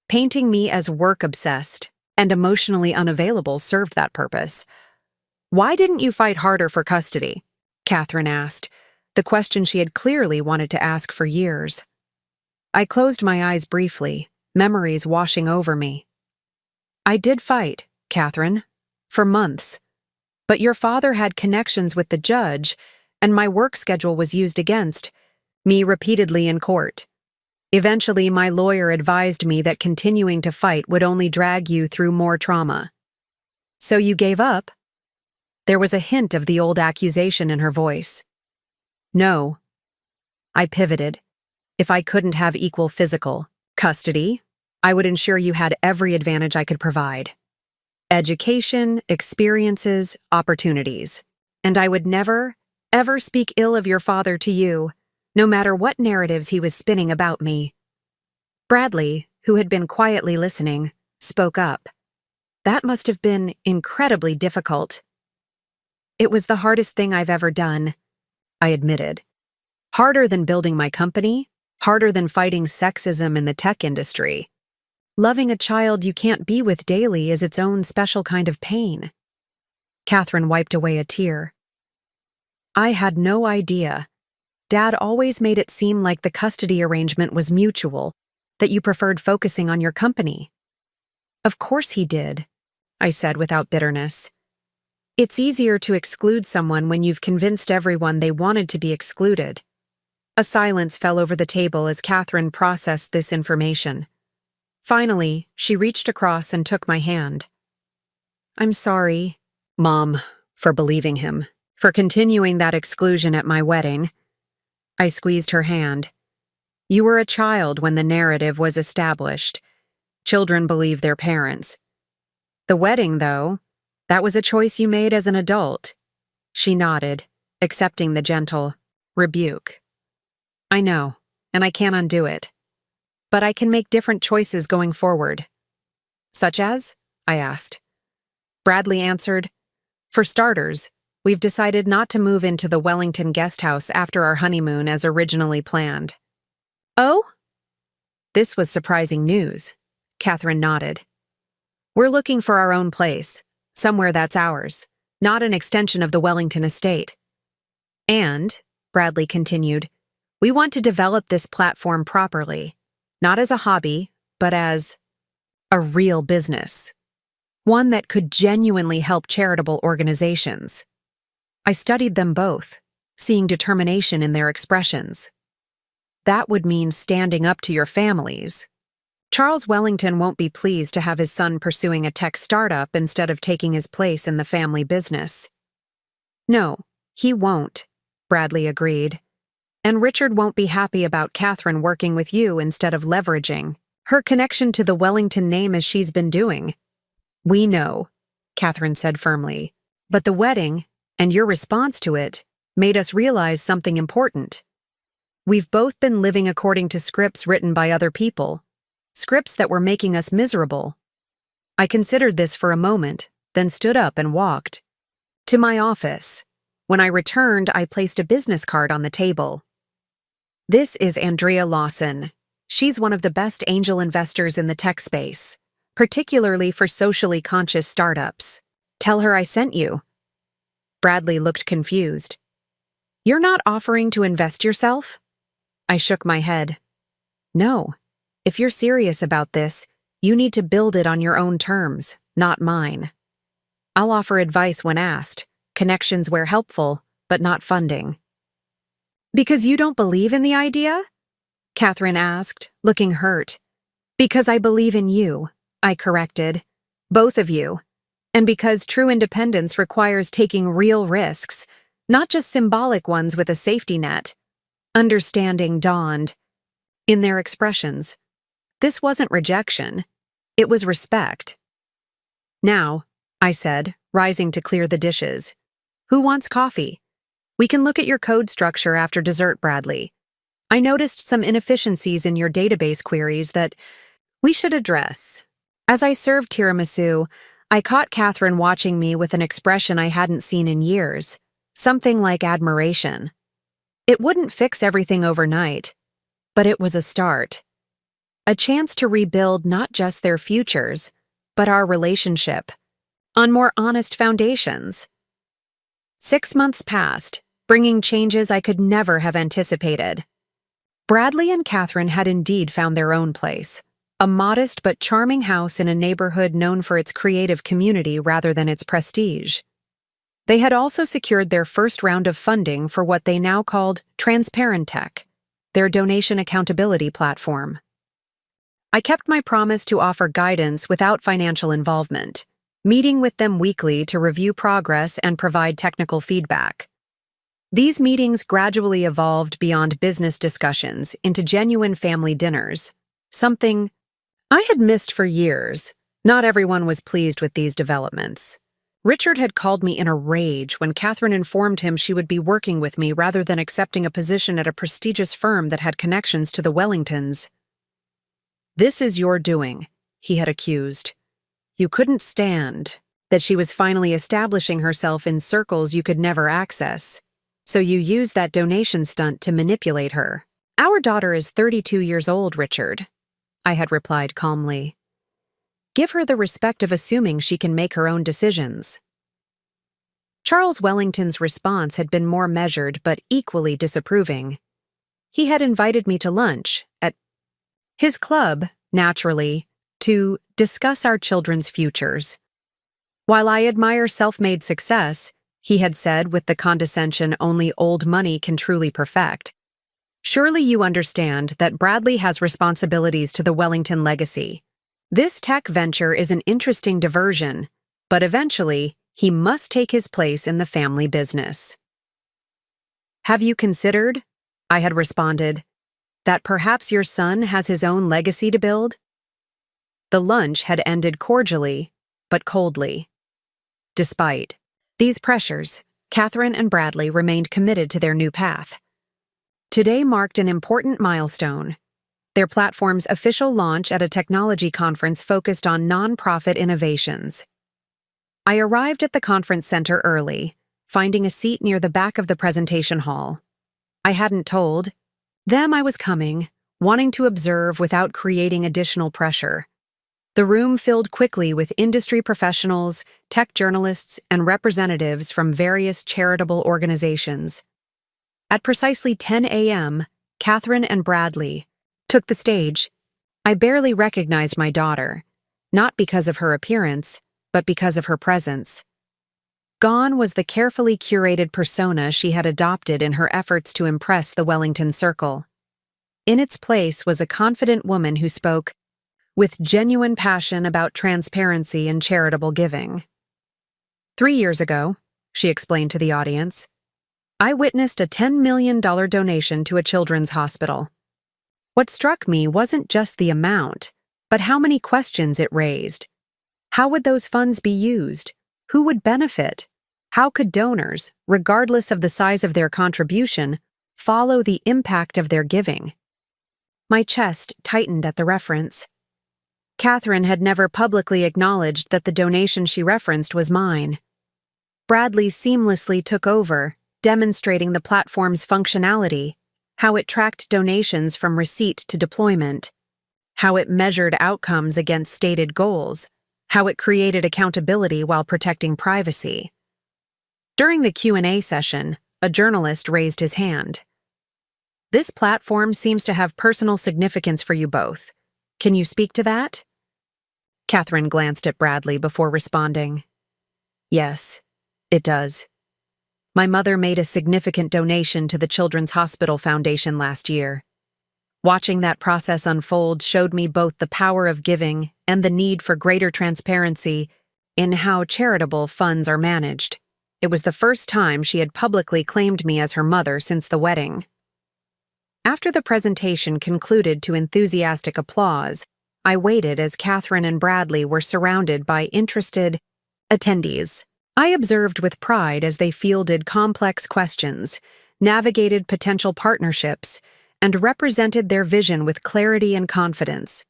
Speaker 1: Painting me as work-obsessed and emotionally unavailable served that purpose." "Why didn't you fight harder for custody?" Catherine asked, the question she had clearly wanted to ask for years. I closed my eyes briefly, memories washing over me. "I did fight, Catherine, for months. But your father had connections with the judge, and my work schedule was used against me repeatedly in court. Eventually, my lawyer advised me that continuing to fight would only drag you through more trauma. So you gave up? There was a hint of the old accusation in her voice. No. I pivoted. If I couldn't have equal physical custody, I would ensure you had every advantage I could provide. Education, experiences, opportunities. And I would never, ever speak ill of your father to you, no matter what narratives he was spinning about me. Bradley, who had been quietly listening, spoke up. That must have been incredibly difficult. It was the hardest thing I've ever done, I admitted. Harder than building my company, harder than fighting sexism in the tech industry. Loving a child you can't be with daily is its own special kind of pain. Catherine wiped away a tear. I had no idea. Dad always made it seem like the custody arrangement was mutual, that you preferred focusing on your company. Of course he did, I said without bitterness. It's easier to exclude someone when you've convinced everyone they wanted to be excluded. A silence fell over the table as Catherine processed this information. Finally, she reached across and took my hand. I'm sorry, Mom, for believing him, for continuing that exclusion at my wedding. I squeezed her hand. You were a child when the narrative was established. Children believe their parents. The wedding, though, that was a choice you made as an adult. She nodded, accepting the gentle rebuke. I know, and I can't undo it. But I can make different choices going forward. Such as? I asked. Bradley answered, For starters, we've decided not to move into the Wellington guest house after our honeymoon as originally planned. Oh? This was surprising news. Catherine nodded. We're looking for our own place, somewhere that's ours, not an extension of the Wellington estate. And, Bradley continued, we want to develop this platform properly, not as a hobby, but as a real business. One that could genuinely help charitable organizations. I studied them both, seeing determination in their expressions. That would mean standing up to your families. Charles Wellington won't be pleased to have his son pursuing a tech startup instead of taking his place in the family business. No, he won't, Bradley agreed. And Richard won't be happy about Catherine working with you instead of leveraging her connection to the Wellington name as she's been doing. We know, Catherine said firmly, but the wedding, and your response to it, made us realize something important. We've both been living according to scripts written by other people, scripts that were making us miserable. I considered this for a moment, then stood up and walked to my office. When I returned, I placed a business card on the table. This is Andrea Lawson. She's one of the best angel investors in the tech space, particularly for socially conscious startups. Tell her I sent you. Bradley looked confused. You're not offering to invest yourself? I shook my head. No. If you're serious about this, you need to build it on your own terms, not mine. I'll offer advice when asked, connections where helpful, but not funding. Because you don't believe in the idea? Catherine asked, looking hurt. Because I believe in you, I corrected. Both of you. And because true independence requires taking real risks, not just symbolic ones with a safety net. Understanding dawned in their expressions. This wasn't rejection. It was respect. Now, I said, rising to clear the dishes. Who wants coffee? We can look at your code structure after dessert, Bradley. I noticed some inefficiencies in your database queries that we should address. As I served tiramisu, I caught Catherine watching me with an expression I hadn't seen in years, something like admiration. It wouldn't fix everything overnight, but it was a start. A chance to rebuild not just their futures, but our relationship, on more honest foundations. 6 months passed, bringing changes I could never have anticipated. Bradley and Catherine had indeed found their own place, a modest but charming house in a neighborhood known for its creative community rather than its prestige. They had also secured their first round of funding for what they now called Transparent Tech, their donation accountability platform. I kept my promise to offer guidance without financial involvement, meeting with them weekly to review progress and provide technical feedback. These meetings gradually evolved beyond business discussions into genuine family dinners, something I had missed for years. Not everyone was pleased with these developments. Richard had called me in a rage when Catherine informed him she would be working with me rather than accepting a position at a prestigious firm that had connections to the Wellingtons. "This is your doing," he had accused. "You couldn't stand that she was finally establishing herself in circles you could never access. So you used that donation stunt to manipulate her." "Our daughter is 32 years old, Richard," I had replied calmly. "Give her the respect of assuming she can make her own decisions." Charles Wellington's response had been more measured but equally disapproving. He had invited me to lunch at his club, naturally, to discuss our children's futures. While I admire self-made success, he had said with the condescension only old money can truly perfect, "Surely you understand that Bradley has responsibilities to the Wellington legacy. This tech venture is an interesting diversion, but eventually he must take his place in the family business." "Have you considered," I had responded, "that perhaps your son has his own legacy to build?" The lunch had ended cordially, but coldly. Despite these pressures, Catherine and Bradley remained committed to their new path. Today marked an important milestone: their platform's official launch at a technology conference focused on nonprofit innovations. I arrived at the conference center early, finding a seat near the back of the presentation hall. I hadn't told them I was coming, wanting to observe without creating additional pressure. The room filled quickly with industry professionals, tech journalists, and representatives from various charitable organizations. At precisely 10 a.m., Catherine and Bradley took the stage. I barely recognized my daughter, not because of her appearance, but because of her presence. Gone was the carefully curated persona she had adopted in her efforts to impress the Wellington Circle. In its place was a confident woman who spoke with genuine passion about transparency and charitable giving. 3 years ago, she explained to the audience, I witnessed a $10 million donation to a children's hospital. What struck me wasn't just the amount, but how many questions it raised. How would those funds be used? Who would benefit? How could donors, regardless of the size of their contribution, follow the impact of their giving? My chest tightened at the reference. Catherine had never publicly acknowledged that the donation she referenced was mine. Bradley seamlessly took over, demonstrating the platform's functionality, how it tracked donations from receipt to deployment, how it measured outcomes against stated goals, how it created accountability while protecting privacy. During the Q&A session, a journalist raised his hand. This platform seems to have personal significance for you both. Can you speak to that? Catherine glanced at Bradley before responding. Yes, it does. My mother made a significant donation to the Children's Hospital Foundation last year. Watching that process unfold showed me both the power of giving and the need for greater transparency in how charitable funds are managed. It was the first time she had publicly claimed me as her mother since the wedding. After the presentation concluded to enthusiastic applause, I waited as Catherine and Bradley were surrounded by interested attendees. I observed with pride as they fielded complex questions, navigated potential partnerships, and represented their vision with clarity and confidence.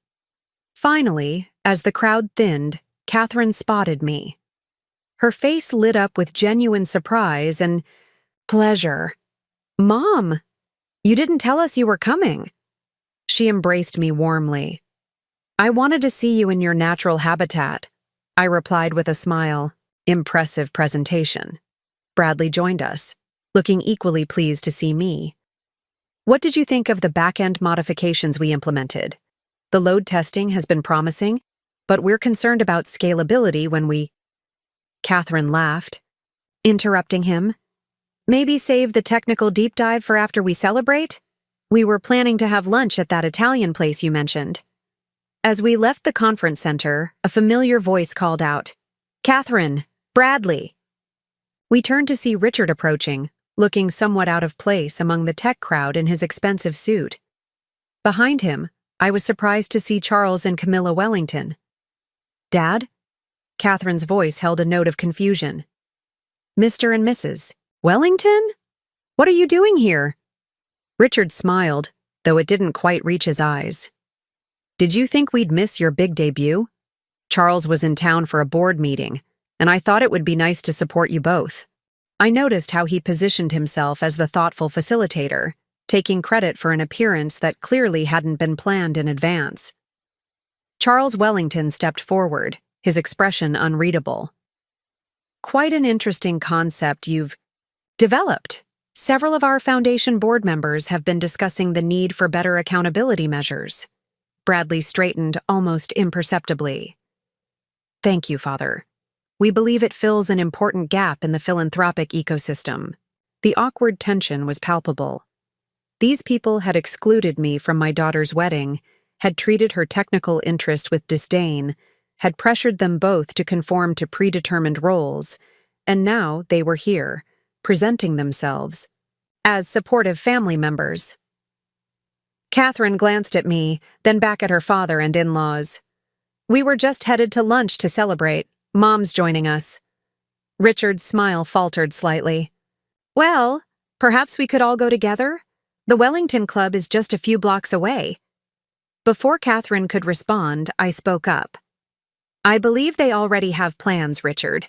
Speaker 1: Finally, as the crowd thinned, Catherine spotted me. Her face lit up with genuine surprise and pleasure. "Mom, you didn't tell us you were coming." She embraced me warmly. "I wanted to see you in your natural habitat," I replied with a smile. Impressive presentation. Bradley joined us, looking equally pleased to see me. "What did you think of the back-end modifications we implemented? The load testing has been promising, but we're concerned about scalability when we—" Catherine laughed, interrupting him. "Maybe save the technical deep dive for after we celebrate? We were planning to have lunch at that Italian place you mentioned. As we left the conference center, a familiar voice called out, "Catherine, Bradley." We turned to see Richard approaching, looking somewhat out of place among the tech crowd in his expensive suit. Behind him, I was surprised to see Charles and Camilla Wellington. "Dad?" Catherine's voice held a note of confusion. "Mr. and Mrs. Wellington? What are you doing here?" Richard smiled, though it didn't quite reach his eyes. "Did you think we'd miss your big debut? Charles was in town for a board meeting, and I thought it would be nice to support you both." I noticed how he positioned himself as the thoughtful facilitator, taking credit for an appearance that clearly hadn't been planned in advance. Charles Wellington stepped forward, his expression unreadable. "Quite an interesting concept you've developed. Several of our foundation board members have been discussing the need for better accountability measures." Bradley straightened almost imperceptibly. "Thank you, Father. We believe it fills an important gap in the philanthropic ecosystem." The awkward tension was palpable. These people had excluded me from my daughter's wedding, had treated her technical interest with disdain, had pressured them both to conform to predetermined roles, and now they were here, presenting themselves as supportive family members. Catherine glanced at me, then back at her father and in-laws. "We were just headed to lunch to celebrate. Mom's joining us." Richard's smile faltered slightly. "Well, perhaps we could all go together? The Wellington Club is just a few blocks away." Before Catherine could respond, I spoke up. "I believe they already have plans, Richard.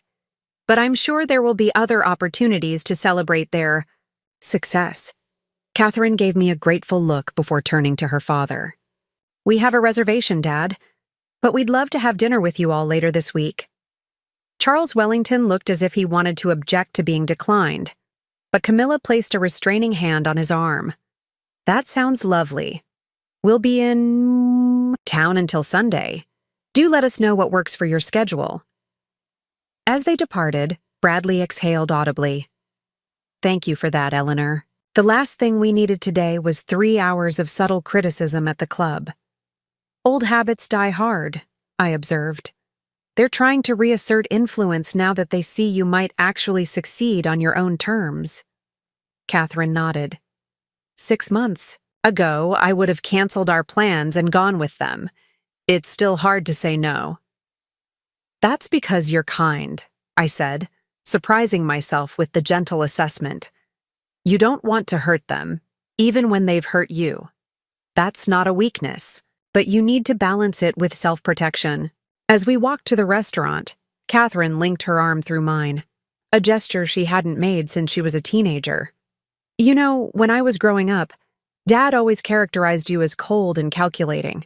Speaker 1: But I'm sure there will be other opportunities to celebrate their success." Catherine gave me a grateful look before turning to her father. "We have a reservation, Dad, but we'd love to have dinner with you all later this week." Charles Wellington looked as if he wanted to object to being declined, but Camilla placed a restraining hand on his arm. "That sounds lovely. We'll be in town until Sunday. Do let us know what works for your schedule." As they departed, Bradley exhaled audibly. "Thank you for that, Eleanor. The last thing we needed today was 3 hours of subtle criticism at the club." "Old habits die hard," I observed. "They're trying to reassert influence now that they see you might actually succeed on your own terms." Catherine nodded. 6 months ago, I would have canceled our plans and gone with them. It's still hard to say no." "That's because you're kind," I said, surprising myself with the gentle assessment. "You don't want to hurt them, even when they've hurt you. That's not a weakness, but you need to balance it with self-protection." As we walked to the restaurant, Catherine linked her arm through mine, a gesture she hadn't made since she was a teenager. "You know, when I was growing up, Dad always characterized you as cold and calculating.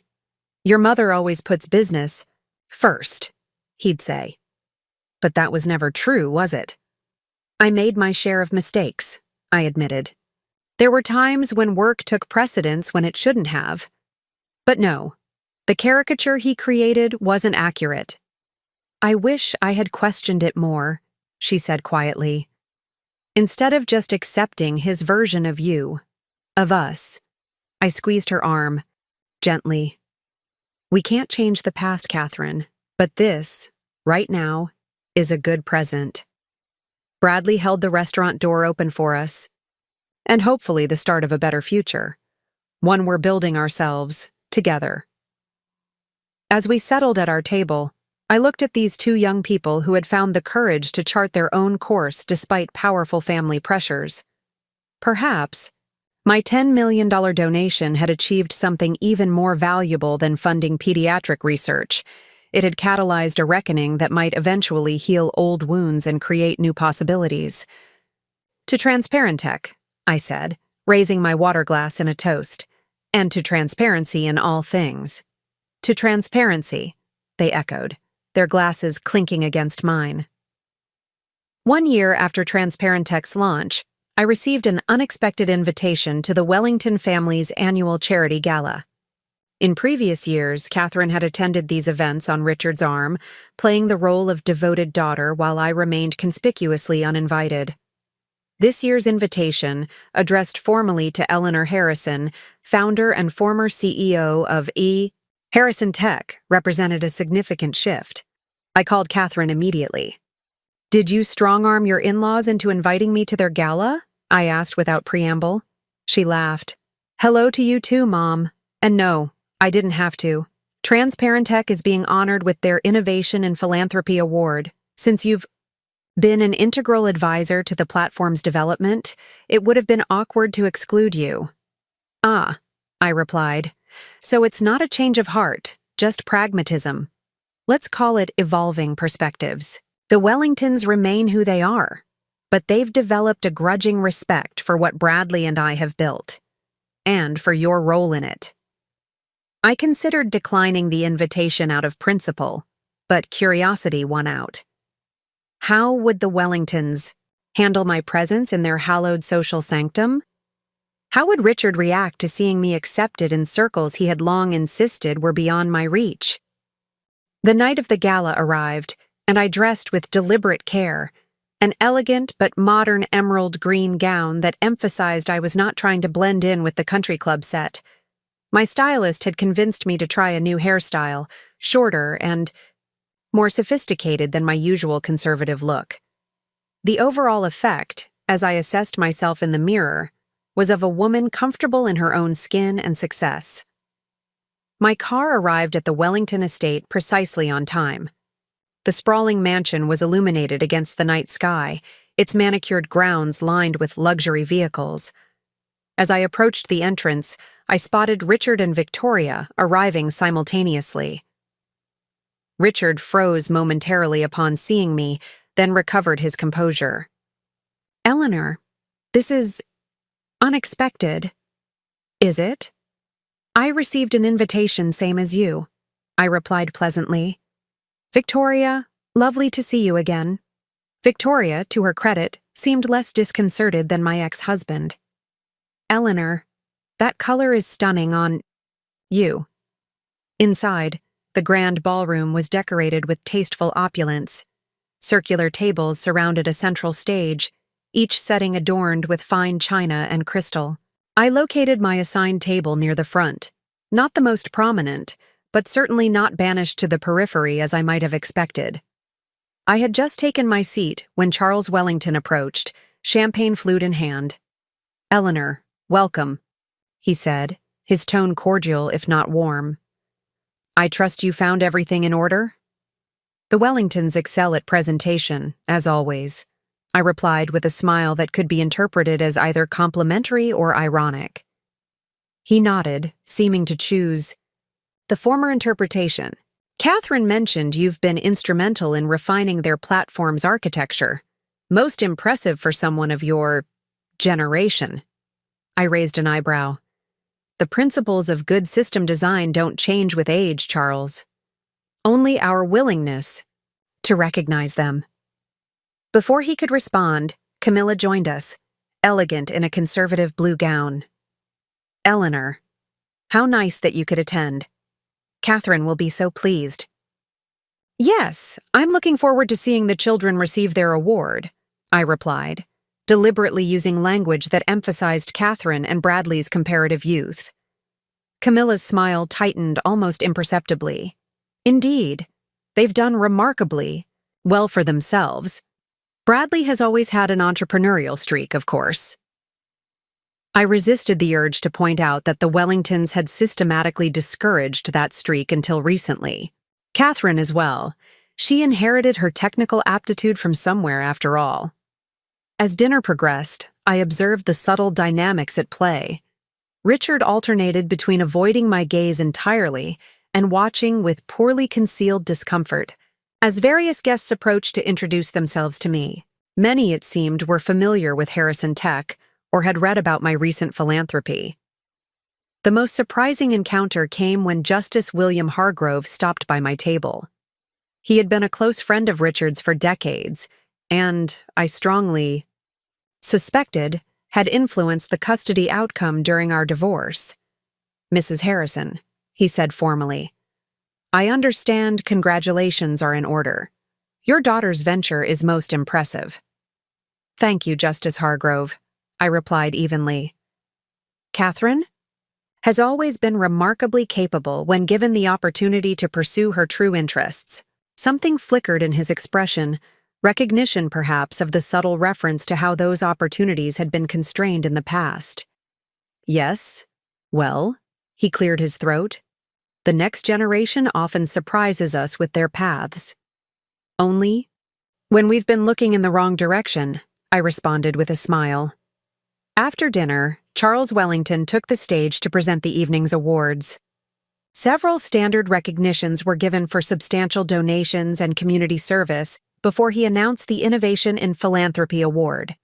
Speaker 1: Your mother always puts business first," he'd say. But that was never true, was it? "I made my share of mistakes," I admitted. "There were times when work took precedence when it shouldn't have. But no, the caricature he created wasn't accurate." "I wish I had questioned it more," she said quietly. "Instead of just accepting his version of you, of us." I squeezed her arm, gently. "We can't change the past, Catherine, but this, right now, is a good present." Bradley held the restaurant door open for us, and hopefully the start of a better future, one we're building ourselves, together. As we settled at our table, I looked at these two young people who had found the courage to chart their own course despite powerful family pressures. Perhaps my $10 million donation had achieved something even more valuable than funding pediatric research. It had catalyzed a reckoning that might eventually heal old wounds and create new possibilities. "To Transparentech," I said, raising my water glass in a toast, "and to transparency in all things." "To transparency," they echoed, their glasses clinking against mine. 1 year after Transparentech's launch, I received an unexpected invitation to the Wellington family's annual charity gala. In previous years, Catherine had attended these events on Richard's arm, playing the role of devoted daughter while I remained conspicuously uninvited. This year's invitation, addressed formally to Eleanor Harrison, founder and former CEO of Harrison Tech, represented a significant shift. I called Catherine immediately. "Did you strong-arm your in-laws into inviting me to their gala?" I asked without preamble. She laughed. "Hello to you too, Mom. And no, I didn't have to. Transparentech is being honored with their Innovation and Philanthropy Award. Since you've been an integral advisor to the platform's development, it would have been awkward to exclude you." "Ah," I replied. "So it's not a change of heart, just pragmatism. Let's call it evolving perspectives. The Wellingtons remain who they are, but they've developed a grudging respect for what Bradley and I have built, and for your role in it." I considered declining the invitation out of principle, but curiosity won out. How would the Wellingtons handle my presence in their hallowed social sanctum? How would Richard react to seeing me accepted in circles he had long insisted were beyond my reach? The night of the gala arrived, and I dressed with deliberate care, an elegant but modern emerald green gown that emphasized I was not trying to blend in with the country club set. My stylist had convinced me to try a new hairstyle, shorter and more sophisticated than my usual conservative look. The overall effect, as I assessed myself in the mirror, was of a woman comfortable in her own skin and success. My car arrived at the Wellington estate precisely on time. The sprawling mansion was illuminated against the night sky, its manicured grounds lined with luxury vehicles. As I approached the entrance, I spotted Richard and Victoria arriving simultaneously. Richard froze momentarily upon seeing me, then recovered his composure. "Eleanor, this is unexpected." "Is it?" "I received an invitation same as you," I replied pleasantly. "Victoria, lovely to see you again." Victoria, to her credit, seemed less disconcerted than my ex-husband. "Eleanor, that color is stunning on you." Inside, the grand ballroom was decorated with tasteful opulence. Circular tables surrounded a central stage, each setting adorned with fine china and crystal. I located my assigned table near the front, not the most prominent, but certainly not banished to the periphery as I might have expected. I had just taken my seat when Charles Wellington approached, champagne flute in hand. "Eleanor, welcome," he said, his tone cordial if not warm. "I trust you found everything in order?" "The Wellingtons excel at presentation, as always," I replied with a smile that could be interpreted as either complimentary or ironic. He nodded, seeming to choose the former interpretation. "Catherine mentioned you've been instrumental in refining their platform's architecture. Most impressive for someone of your generation." I raised an eyebrow. "The principles of good system design don't change with age, Charles. Only our willingness to recognize them." Before he could respond, Camilla joined us, elegant in a conservative blue gown. "Eleanor, how nice that you could attend. Catherine will be so pleased." "Yes, I'm looking forward to seeing the children receive their award," I replied, deliberately using language that emphasized Catherine and Bradley's comparative youth. Camilla's smile tightened almost imperceptibly. "Indeed, they've done remarkably well for themselves. Bradley has always had an entrepreneurial streak, of course." I resisted the urge to point out that the Wellingtons had systematically discouraged that streak until recently. Catherine as well. She inherited her technical aptitude from somewhere, after all. As dinner progressed, I observed the subtle dynamics at play. Richard alternated between avoiding my gaze entirely and watching with poorly concealed discomfort as various guests approached to introduce themselves to me. Many, it seemed, were familiar with Harrison Tech or had read about my recent philanthropy. The most surprising encounter came when Justice William Hargrove stopped by my table. He had been a close friend of Richard's for decades, and, I strongly suspected, had influenced the custody outcome during our divorce. "Mrs. Harrison," he said formally, "I understand congratulations are in order. Your daughter's venture is most impressive." "Thank you, Justice Hargrove," I replied evenly. Catherine has always been remarkably capable when given the opportunity to pursue her true interests. Something flickered in his expression, recognition perhaps of the subtle reference to how those opportunities had been constrained in the past. Yes, well, he cleared his throat. The next generation often surprises us with their paths. Only when we've been looking in the wrong direction, I responded with a smile. After dinner, Charles Wellington took the stage to present the evening's awards. Several standard recognitions were given for substantial donations and community service before he announced the Innovation in Philanthropy Award.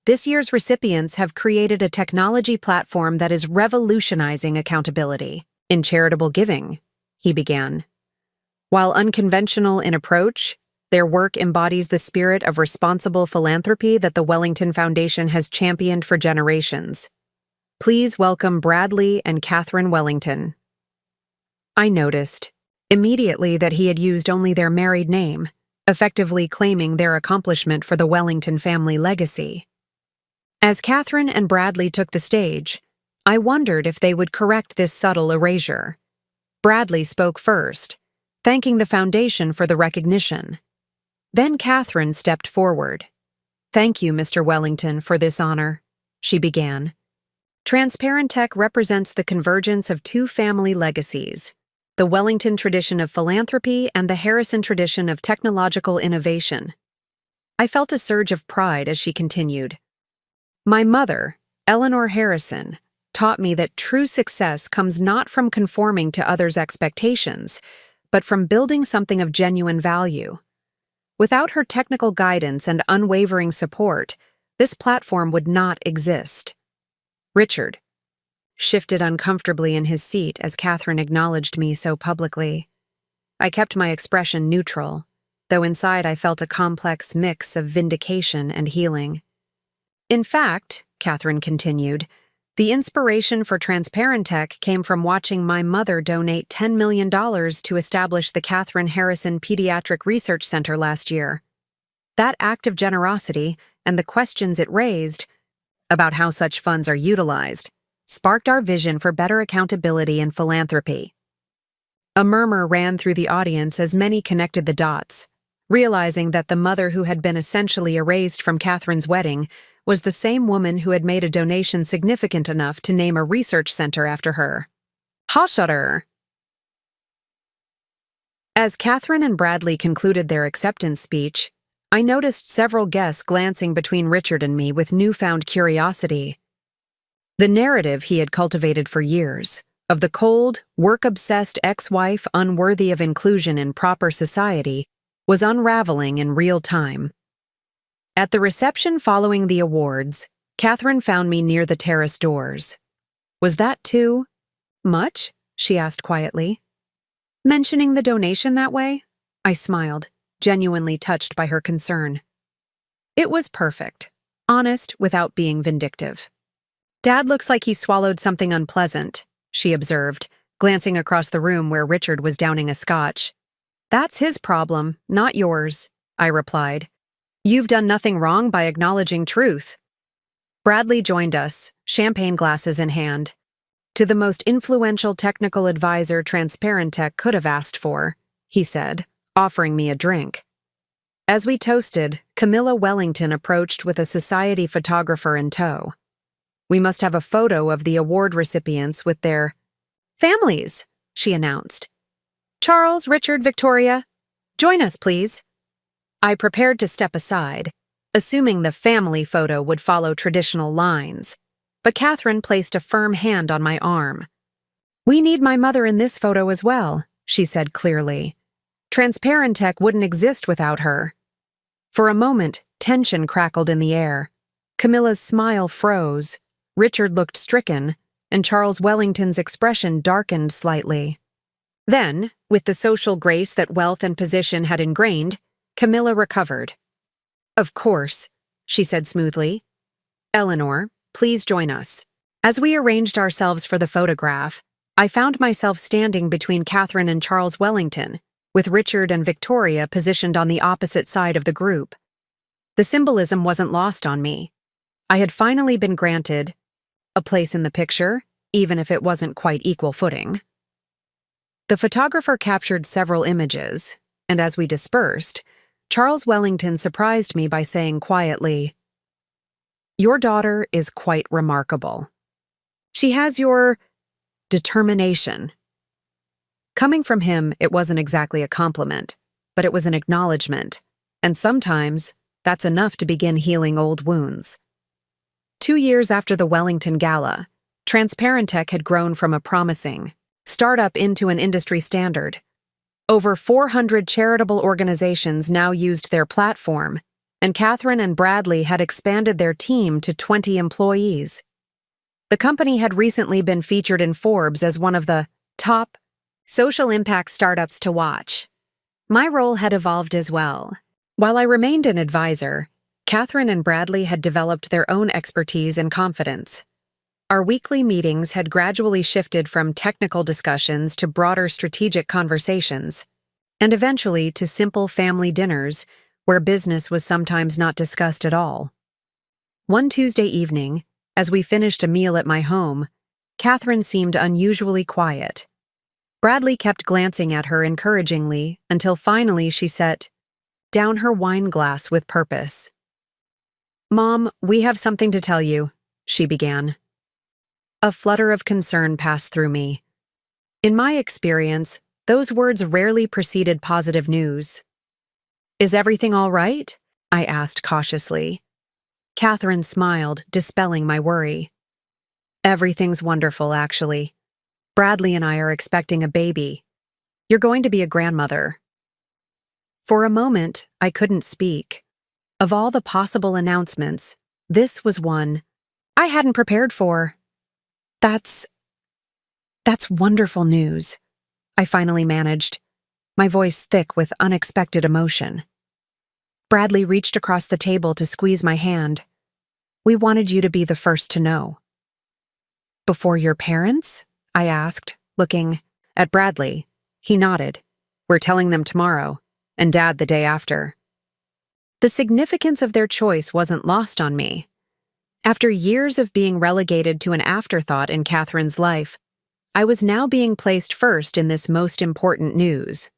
Speaker 1: This year's recipients have created a technology platform that is revolutionizing accountability in charitable giving, he began. While unconventional in approach, their work embodies the spirit of responsible philanthropy that the Wellington Foundation has championed for generations. Please welcome Bradley and Catherine Wellington. I noticed immediately that he had used only their married name, effectively claiming their accomplishment for the Wellington family legacy. As Catherine and Bradley took the stage, I wondered if they would correct this subtle erasure. Bradley spoke first, thanking the foundation for the recognition. Then Catherine stepped forward. "Thank you, Mr. Wellington, for this honor," she began. Transparentech represents the convergence of two family legacies, the Wellington tradition of philanthropy and the Harrison tradition of technological innovation. I felt a surge of pride as she continued. "My mother, Eleanor Harrison, taught me that true success comes not from conforming to others' expectations, but from building something of genuine value. Without her technical guidance and unwavering support, this platform would not exist." Richard shifted uncomfortably in his seat as Catherine acknowledged me so publicly. I kept my expression neutral, though inside I felt a complex mix of vindication and healing. "In fact," Catherine continued, "the inspiration for Transparentech came from watching my mother donate $10 million to establish the Catherine Harrison Pediatric Research Center last year. That act of generosity and the questions it raised about how such funds are utilized sparked our vision for better accountability and philanthropy." A murmur ran through the audience as many connected the dots, realizing that the mother who had been essentially erased from Catherine's wedding was the same woman who had made a donation significant enough to name a research center after her. Hoshutter! As Catherine and Bradley concluded their acceptance speech, I noticed several guests glancing between Richard and me with newfound curiosity. The narrative he had cultivated for years, of the cold, work-obsessed ex-wife unworthy of inclusion in proper society, was unraveling in real time. At the reception following the awards, Catherine found me near the terrace doors. "Was that too much?" she asked quietly. "Mentioning the donation that way?" I smiled, genuinely touched by her concern. "It was perfect, honest without being vindictive." "Dad looks like he swallowed something unpleasant," she observed, glancing across the room where Richard was downing a scotch. "That's his problem, not yours," I replied. "You've done nothing wrong by acknowledging truth." Bradley joined us, champagne glasses in hand. "To the most influential technical advisor Transparentech could have asked for," he said, offering me a drink. As we toasted, Camilla Wellington approached with a society photographer in tow. "We must have a photo of the award recipients with their families," she announced. "Charles, Richard, Victoria, join us, please." I prepared to step aside, assuming the family photo would follow traditional lines, but Catherine placed a firm hand on my arm. "We need my mother in this photo as well," she said clearly. "Transparentech wouldn't exist without her." For a moment, tension crackled in the air. Camilla's smile froze, Richard looked stricken, and Charles Wellington's expression darkened slightly. Then, with the social grace that wealth and position had ingrained, Camilla recovered. "Of course," she said smoothly. "Eleanor, please join us." As we arranged ourselves for the photograph, I found myself standing between Catherine and Charles Wellington, with Richard and Victoria positioned on the opposite side of the group. The symbolism wasn't lost on me. I had finally been granted a place in the picture, even if it wasn't quite equal footing. The photographer captured several images, and as we dispersed, Charles Wellington surprised me by saying quietly, "Your daughter is quite remarkable. She has your determination." Coming from him, it wasn't exactly a compliment, but it was an acknowledgement, and sometimes that's enough to begin healing old wounds. 2 years after the Wellington Gala, Transparentech had grown from a promising startup into an industry standard. Over 400 charitable organizations now used their platform, and Catherine and Bradley had expanded their team to 20 employees. The company had recently been featured in Forbes as one of the top social impact startups to watch. My role had evolved as well. While I remained an advisor, Catherine and Bradley had developed their own expertise and confidence. Our weekly meetings had gradually shifted from technical discussions to broader strategic conversations, and eventually to simple family dinners where business was sometimes not discussed at all. One Tuesday evening, as we finished a meal at my home, Catherine seemed unusually quiet. Bradley kept glancing at her encouragingly until finally she set down her wine glass with purpose. "Mom, we have something to tell you," she began. A flutter of concern passed through me. In my experience, those words rarely preceded positive news. "Is everything all right?" I asked cautiously. Catherine smiled, dispelling my worry. "Everything's wonderful, actually. Bradley and I are expecting a baby. You're going to be a grandmother." For a moment, I couldn't speak. Of all the possible announcements, this was one I hadn't prepared for. That's wonderful news," I finally managed, my voice thick with unexpected emotion. Bradley reached across the table to squeeze my hand. "We wanted you to be the first to know." "Before your parents?" I asked, looking at Bradley. He nodded. "We're telling them tomorrow, and Dad the day after." The significance of their choice wasn't lost on me. After years of being relegated to an afterthought in Catherine's life, I was now being placed first in this most important news.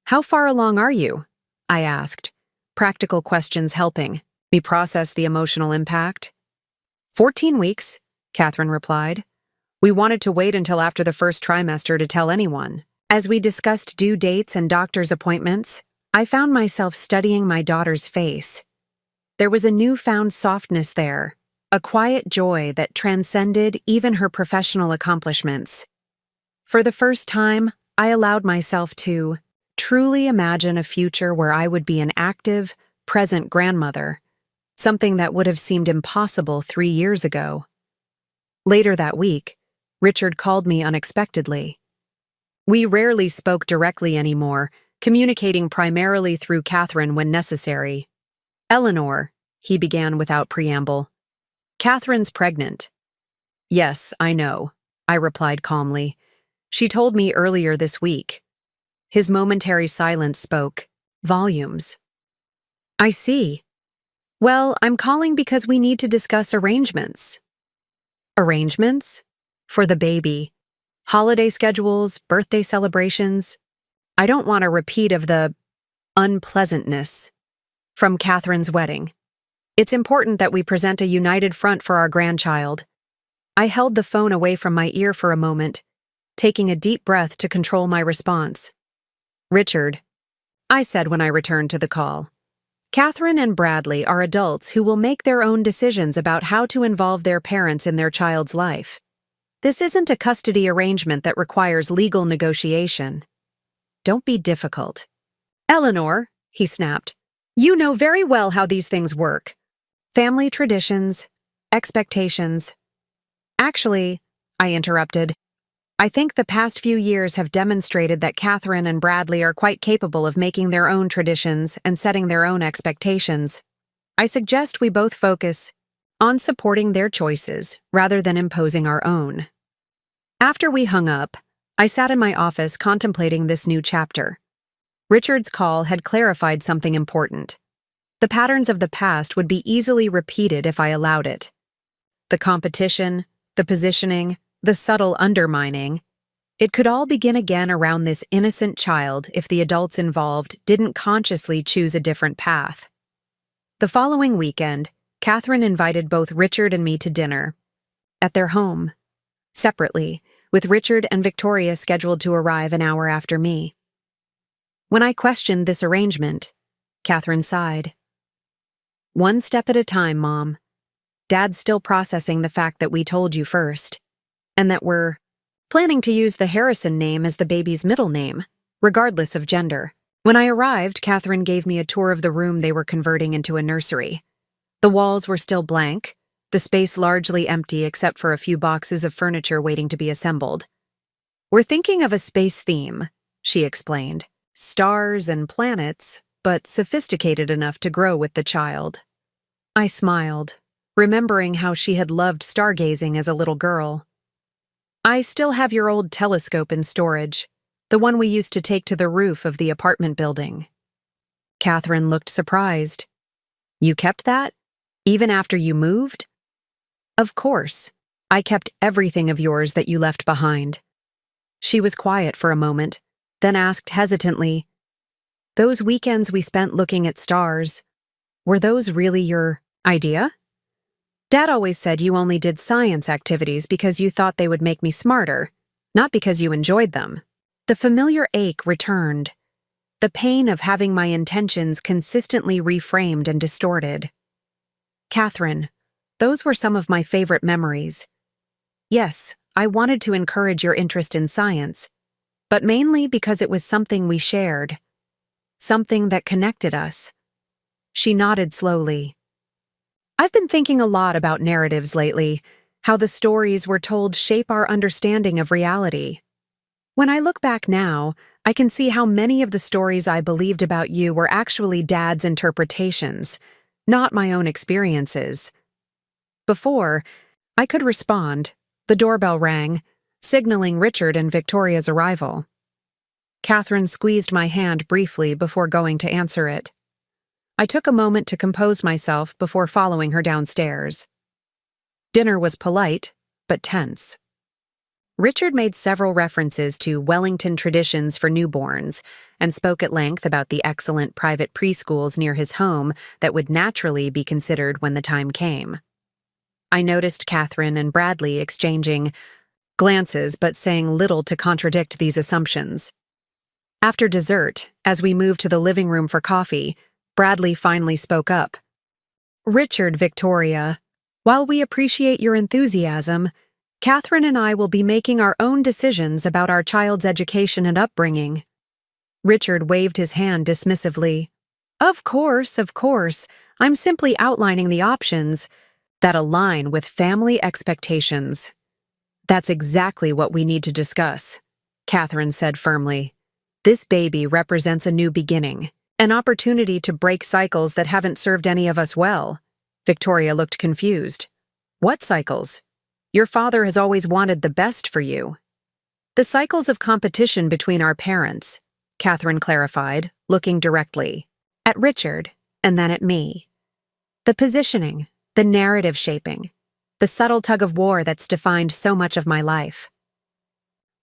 Speaker 1: "How far along are you?" I asked, practical questions helping me process the emotional impact. 14 weeks, Catherine replied. "We wanted to wait until after the first trimester to tell anyone." As we discussed due dates and doctor's appointments, I found myself studying my daughter's face. There was a newfound softness there, a quiet joy that transcended even her professional accomplishments. For the first time, I allowed myself to truly imagine a future where I would be an active, present grandmother, something that would have seemed impossible 3 years ago. Later that week, Richard called me unexpectedly. We rarely spoke directly anymore, communicating primarily through Catherine when necessary. "Eleanor," he began without preamble. "Catherine's pregnant." "Yes, I know," I replied calmly. "She told me earlier this week." His momentary silence spoke volumes. "I see. Well, I'm calling because we need to discuss arrangements." "Arrangements? For the baby? Holiday schedules, birthday celebrations? I don't want a repeat of the unpleasantness from Catherine's wedding. It's important that we present a united front for our grandchild." I held the phone away from my ear for a moment, taking a deep breath to control my response. "Richard," I said when I returned to the call, "Catherine and Bradley are adults who will make their own decisions about how to involve their parents in their child's life. This isn't a custody arrangement that requires legal negotiation. Don't be difficult." "Eleanor," he snapped, "you know very well how these things work. Family traditions, expectations." "Actually," I interrupted, "I think the past few years have demonstrated that Catherine and Bradley are quite capable of making their own traditions and setting their own expectations. I suggest we both focus on supporting their choices rather than imposing our own." After we hung up, I sat in my office contemplating this new chapter. Richard's call had clarified something important. The patterns of the past would be easily repeated if I allowed it. The competition, the positioning, the subtle undermining. It could all begin again around this innocent child if the adults involved didn't consciously choose a different path. The following weekend, Catherine invited both Richard and me to dinner. At their home. Separately, with Richard and Victoria scheduled to arrive an hour after me. When I questioned this arrangement, Catherine sighed. One step at a time, Mom. Dad's still processing the fact that we told you first, and that we're planning to use the Harrison name as the baby's middle name, regardless of gender. When I arrived, Catherine gave me a tour of the room they were converting into a nursery. The walls were still blank, the space largely empty except for a few boxes of furniture waiting to be assembled. We're thinking of a space theme, she explained. Stars and planets, but sophisticated enough to grow with the child. I smiled, remembering how she had loved stargazing as a little girl. I still have your old telescope in storage, the one we used to take to the roof of the apartment building. Catherine looked surprised. You kept that? Even after you moved? Of course. I kept everything of yours that you left behind. She was quiet for a moment, then asked hesitantly, those weekends we spent looking at stars, were those really your idea? Dad always said you only did science activities because you thought they would make me smarter, not because you enjoyed them. The familiar ache returned, the pain of having my intentions consistently reframed and distorted. Catherine, those were some of my favorite memories. Yes, I wanted to encourage your interest in science, but mainly because it was something we shared, something that connected us. She nodded slowly. I've been thinking a lot about narratives lately, how the stories we're told shape our understanding of reality. When I look back now, I can see how many of the stories I believed about you were actually Dad's interpretations, not my own experiences. Before I could respond, the doorbell rang, signaling Richard and Victoria's arrival. Catherine squeezed my hand briefly before going to answer it. I took a moment to compose myself before following her downstairs. Dinner was polite, but tense. Richard made several references to Wellington traditions for newborns and spoke at length about the excellent private preschools near his home that would naturally be considered when the time came. I noticed Catherine and Bradley exchanging glances but saying little to contradict these assumptions. After dessert, as we moved to the living room for coffee, Bradley finally spoke up. Richard, Victoria, while we appreciate your enthusiasm, Catherine and I will be making our own decisions about our child's education and upbringing. Richard waved his hand dismissively. Of course. I'm simply outlining the options that align with family expectations. That's exactly what we need to discuss, Catherine said firmly. This baby represents a new beginning, an opportunity to break cycles that haven't served any of us well. Victoria looked confused. What cycles? Your father has always wanted the best for you. The cycles of competition between our parents, Catherine clarified, looking directly at Richard and then at me. The positioning, the narrative shaping, the subtle tug of war that's defined so much of my life.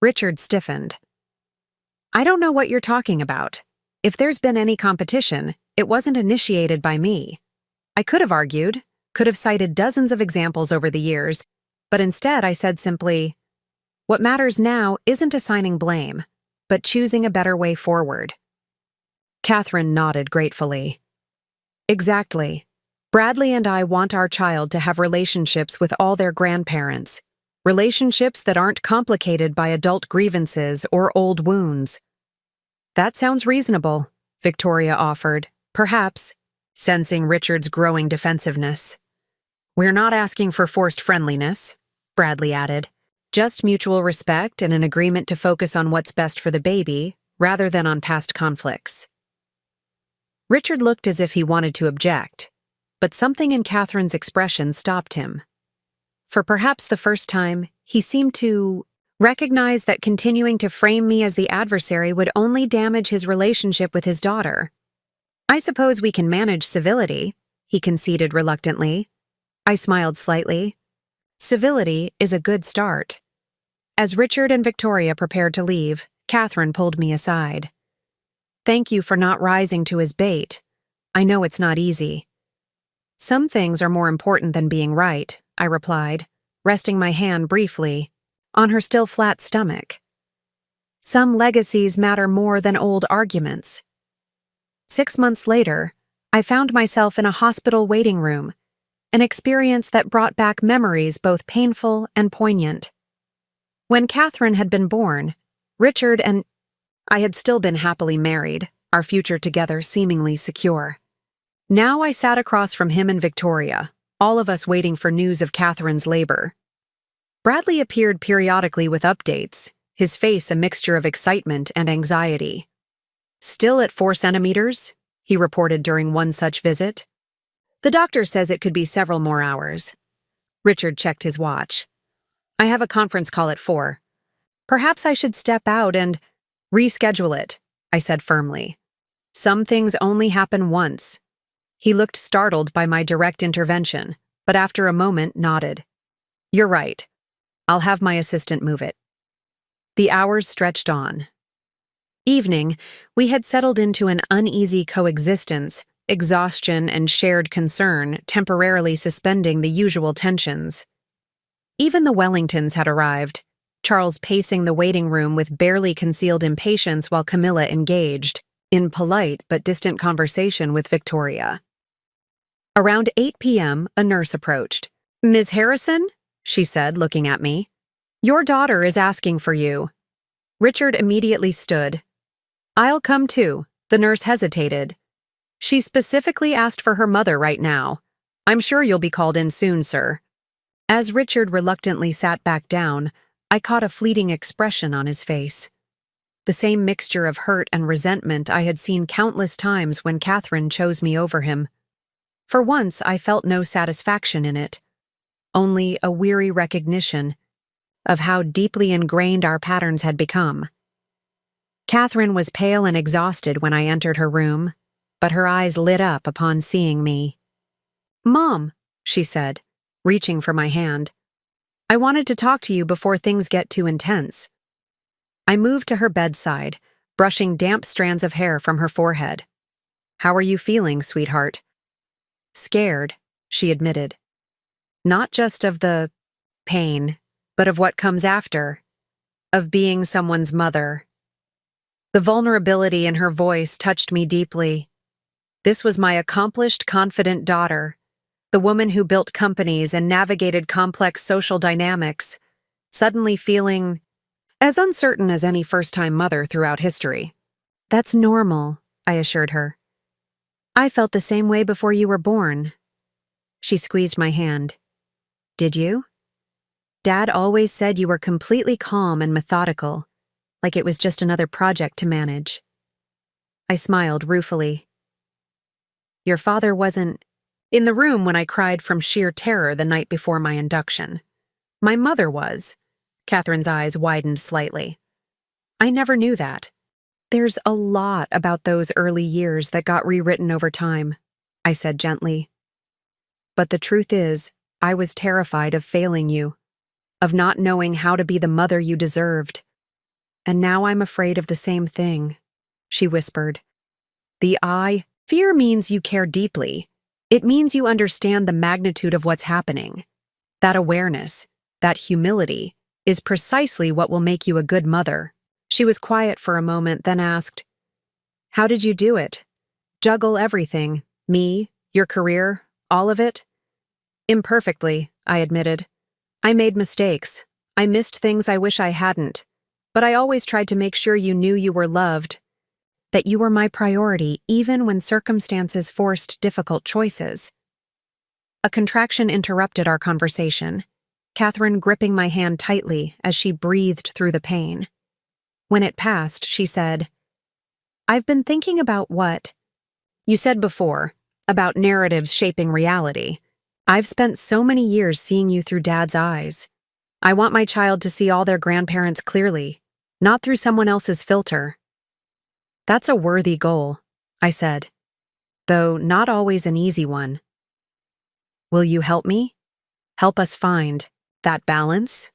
Speaker 1: Richard stiffened. I don't know what you're talking about. If there's been any competition, it wasn't initiated by me. I could have argued, could have cited dozens of examples over the years, but instead I said simply, what matters now isn't assigning blame, but choosing a better way forward. Catherine nodded gratefully. Exactly. Bradley and I want our child to have relationships with all their grandparents, relationships that aren't complicated by adult grievances or old wounds. That sounds reasonable, Victoria offered, perhaps, sensing Richard's growing defensiveness. We're not asking for forced friendliness, Bradley added, just mutual respect and an agreement to focus on what's best for the baby, rather than on past conflicts. Richard looked as if he wanted to object, but something in Catherine's expression stopped him. For perhaps the first time, he seemed to recognize that continuing to frame me as the adversary would only damage his relationship with his daughter. I suppose we can manage civility, he conceded reluctantly. I smiled slightly. Civility is a good start. As Richard and Victoria prepared to leave, Catherine pulled me aside. Thank you for not rising to his bait. I know it's not easy. Some things are more important than being right, I replied, resting my hand briefly on her still flat stomach. Some legacies matter more than old arguments. 6 months later, I found myself in a hospital waiting room, an experience that brought back memories both painful and poignant. When Catherine had been born, Richard and I had still been happily married, our future together seemingly secure. Now I sat across from him and Victoria, all of us waiting for news of Catherine's labor. Bradley appeared periodically with updates, his face a mixture of excitement and anxiety. Still at 4 centimeters, he reported during one such visit. The doctor says it could be several more hours. Richard checked his watch. I have a conference call at 4. Perhaps I should step out and reschedule it, I said firmly. Some things only happen once. He looked startled by my direct intervention, but after a moment nodded. You're right. I'll have my assistant move it. The hours stretched on. Evening, we had settled into an uneasy coexistence, exhaustion and shared concern temporarily suspending the usual tensions. Even the Wellingtons had arrived, Charles pacing the waiting room with barely concealed impatience while Camilla engaged in polite but distant conversation with Victoria. Around 8 p.m., a nurse approached. Ms. Harrison, she said, looking at me. Your daughter is asking for you. Richard immediately stood. I'll come too, the nurse hesitated. She specifically asked for her mother right now. I'm sure you'll be called in soon, sir. As Richard reluctantly sat back down, I caught a fleeting expression on his face. The same mixture of hurt and resentment I had seen countless times when Catherine chose me over him. For once, I felt no satisfaction in it, only a weary recognition of how deeply ingrained our patterns had become. Catherine was pale and exhausted when I entered her room, but her eyes lit up upon seeing me. Mom, she said, reaching for my hand. I wanted to talk to you before things get too intense. I moved to her bedside, brushing damp strands of hair from her forehead. How are you feeling, sweetheart? Scared, she admitted. Not just of the pain, but of what comes after, of being someone's mother. The vulnerability in her voice touched me deeply. This was my accomplished, confident daughter, the woman who built companies and navigated complex social dynamics, suddenly feeling as uncertain as any first-time mother throughout history. That's normal, I assured her. I felt the same way before you were born. She squeezed my hand. Did you? Dad always said you were completely calm and methodical, like it was just another project to manage. I smiled ruefully. Your father wasn't in the room when I cried from sheer terror the night before my induction. My mother was. Catherine's eyes widened slightly. I never knew that. There's a lot about those early years that got rewritten over time, I said gently. But the truth is, I was terrified of failing you, of not knowing how to be the mother you deserved. And now I'm afraid of the same thing, she whispered. Fear means you care deeply. It means you understand the magnitude of what's happening. That awareness, that humility, is precisely what will make you a good mother. She was quiet for a moment, then asked, How did you do it? Juggle everything, me, your career, all of it? Imperfectly, I admitted. I made mistakes. I missed things I wish I hadn't. But I always tried to make sure you knew you were loved, that you were my priority even when circumstances forced difficult choices. A contraction interrupted our conversation, Catherine gripping my hand tightly as she breathed through the pain. When it passed, she said, I've been thinking about what you said before, about narratives shaping reality. I've spent so many years seeing you through Dad's eyes. I want my child to see all their grandparents clearly, not through someone else's filter. That's a worthy goal, I said. though not always an easy one. Will you help me? Help us find that balance?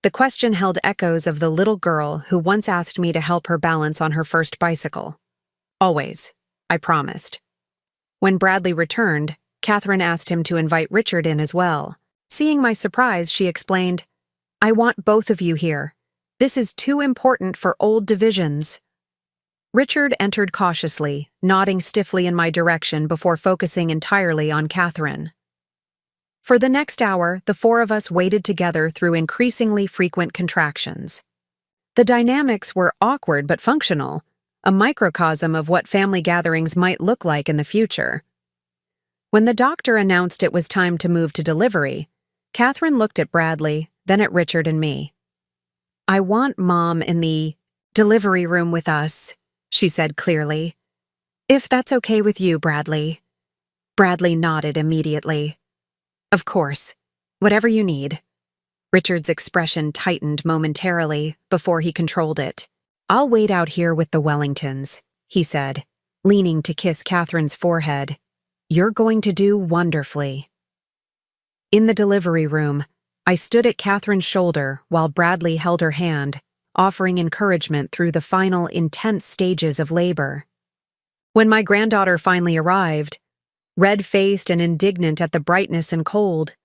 Speaker 1: The question held echoes of the little girl who once asked me to help her balance on her first bicycle. Always, I promised. When Bradley returned, Catherine asked him to invite Richard in as well. Seeing my surprise, she explained, "I want both of you here. This is too important for old divisions." Richard entered cautiously, nodding stiffly in my direction before focusing entirely on Catherine. For the next hour, the four of us waited together through increasingly frequent contractions. The dynamics were awkward but functional, a microcosm of what family gatherings might look like in the future. When the doctor announced it was time to move to delivery, Catherine looked at Bradley, then at Richard and me. "I want Mom in the delivery room with us," she said clearly. "If that's okay with you, Bradley." Bradley nodded immediately. "Of course. Whatever you need." Richard's expression tightened momentarily before he controlled it. "I'll wait out here with the Wellingtons," he said, leaning to kiss Catherine's forehead. "You're going to do wonderfully." In the delivery room, I stood at Catherine's shoulder while Bradley held her hand, offering encouragement through the final intense stages of labor. When my granddaughter finally arrived, red-faced and indignant at the brightness and cold,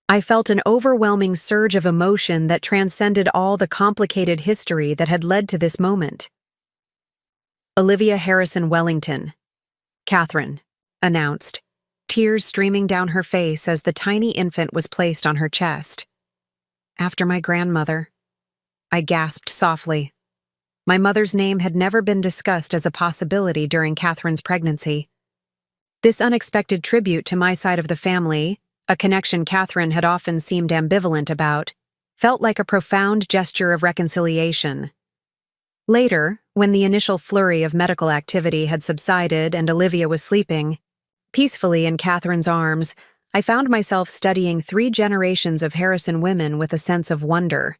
Speaker 1: I felt an overwhelming surge of emotion that transcended all the complicated history that had led to this moment. "Olivia Harrison Wellington," Catherine announced, tears streaming down her face as the tiny infant was placed on her chest. "After my grandmother," I gasped softly. My mother's name had never been discussed as a possibility during Catherine's pregnancy. This unexpected tribute to my side of the family, a connection Catherine had often seemed ambivalent about, felt like a profound gesture of reconciliation. Later, when the initial flurry of medical activity had subsided and Olivia was sleeping peacefully in Catherine's arms, I found myself studying 3 generations of Harrison women with a sense of wonder.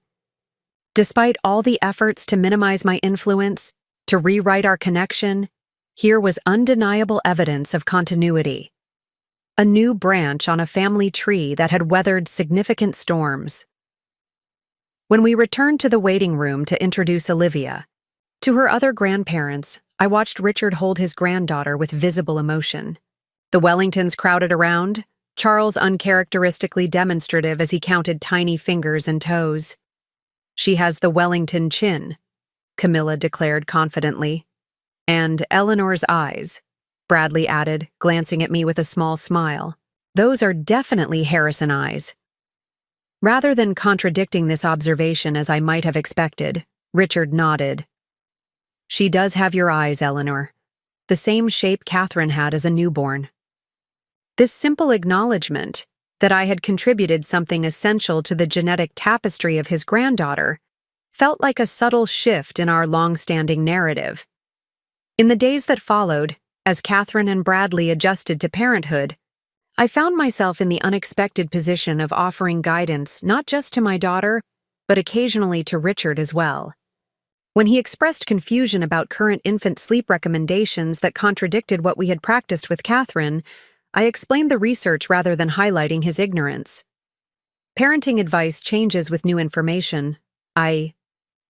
Speaker 1: Despite all the efforts to minimize my influence, to rewrite our connection, here was undeniable evidence of continuity. A new branch on a family tree that had weathered significant storms. When we returned to the waiting room to introduce Olivia to her other grandparents, I watched Richard hold his granddaughter with visible emotion. The Wellingtons crowded around, Charles uncharacteristically demonstrative as he counted tiny fingers and toes. "She has the Wellington chin," Camilla declared confidently. "And Eleanor's eyes," Bradley added, glancing at me with a small smile. "Those are definitely Harrison eyes." Rather than contradicting this observation as I might have expected, Richard nodded. "She does have your eyes, Eleanor. The same shape Catherine had as a newborn." This simple acknowledgement that I had contributed something essential to the genetic tapestry of his granddaughter felt like a subtle shift in our long-standing narrative. In the days that followed, as Catherine and Bradley adjusted to parenthood, I found myself in the unexpected position of offering guidance not just to my daughter, but occasionally to Richard as well. When he expressed confusion about current infant sleep recommendations that contradicted what we had practiced with Catherine, I explained the research rather than highlighting his ignorance. "Parenting advice changes with new information," I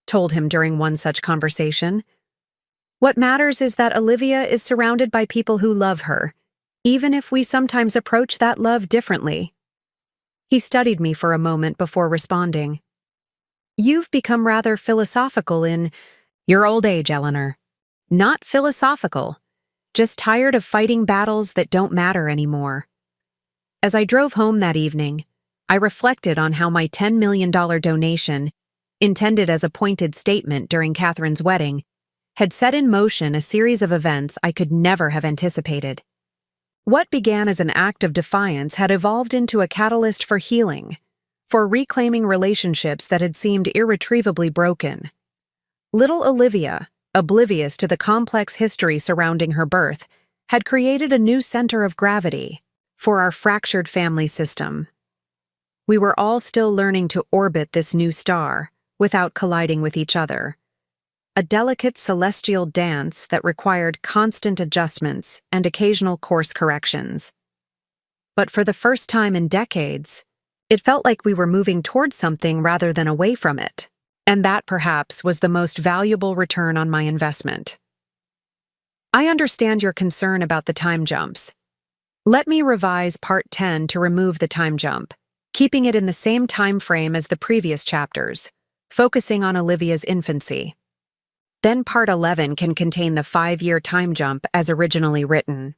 Speaker 1: told him during one such conversation. "What matters is that Olivia is surrounded by people who love her, even if we sometimes approach that love differently." He studied me for a moment before responding. "You've become rather philosophical in your old age, Eleanor." "Not philosophical, just tired of fighting battles that don't matter anymore." As I drove home that evening, I reflected on how my $10 million donation, intended as a pointed statement during Catherine's wedding, had set in motion a series of events I could never have anticipated. What began as an act of defiance had evolved into a catalyst for healing, for reclaiming relationships that had seemed irretrievably broken. Little Olivia, oblivious to the complex history surrounding her birth, had created a new center of gravity for our fractured family system. We were all still learning to orbit this new star without colliding with each other. a delicate celestial dance that required constant adjustments and occasional course corrections. But for the first time in decades, it felt like we were moving towards something rather than away from it. And that, perhaps, was the most valuable return on my investment. I understand your concern about the time jumps. Let me revise Part 10 to remove the time jump, keeping it in the same time frame as the previous chapters, focusing on Olivia's infancy. Then Part 11 can contain the 5-year time jump as originally written.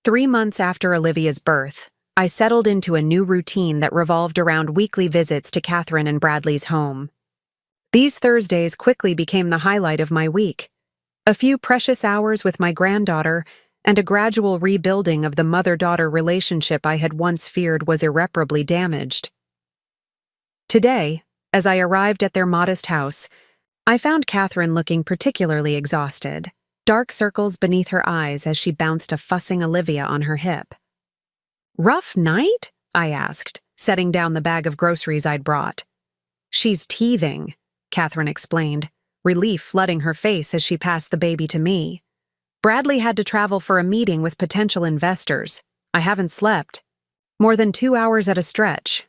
Speaker 1: 3 months after Olivia's birth, I settled into a new routine that revolved around weekly visits to Catherine and Bradley's home. These Thursdays quickly became the highlight of my week. A few precious hours with my granddaughter and a gradual rebuilding of the mother-daughter relationship I had once feared was irreparably damaged. Today, as I arrived at their modest house, I found Catherine looking particularly exhausted, dark circles beneath her eyes as she bounced a fussing Olivia on her hip. "Rough night?" I asked, setting down the bag of groceries I'd brought. "She's teething," Catherine explained, relief flooding her face as she passed the baby to me. "Bradley had to travel for a meeting with potential investors. I haven't slept. More than 2 hours at a stretch."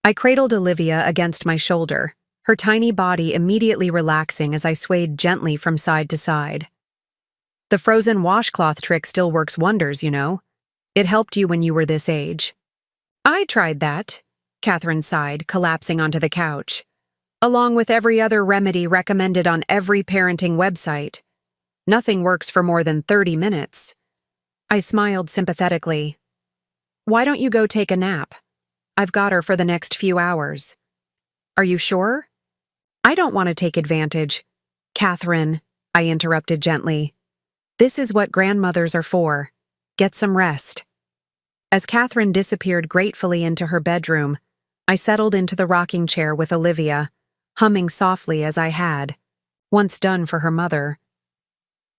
Speaker 1: I cradled Olivia against my shoulder, her tiny body immediately relaxing as I swayed gently from side to side. "The frozen washcloth trick still works wonders, you know. It helped you when you were this age." "I tried that," Catherine sighed, collapsing onto the couch. "Along with every other remedy recommended on every parenting website. Nothing works for more than 30 minutes. I smiled sympathetically. "Why don't you go take a nap? I've got her for the next few hours." "Are you sure?" "I don't want to take advantage." "Catherine," I interrupted gently. "This is what grandmothers are for. Get some rest." As Catherine disappeared gratefully into her bedroom, I settled into the rocking chair with Olivia, humming softly as I had, once done for her mother.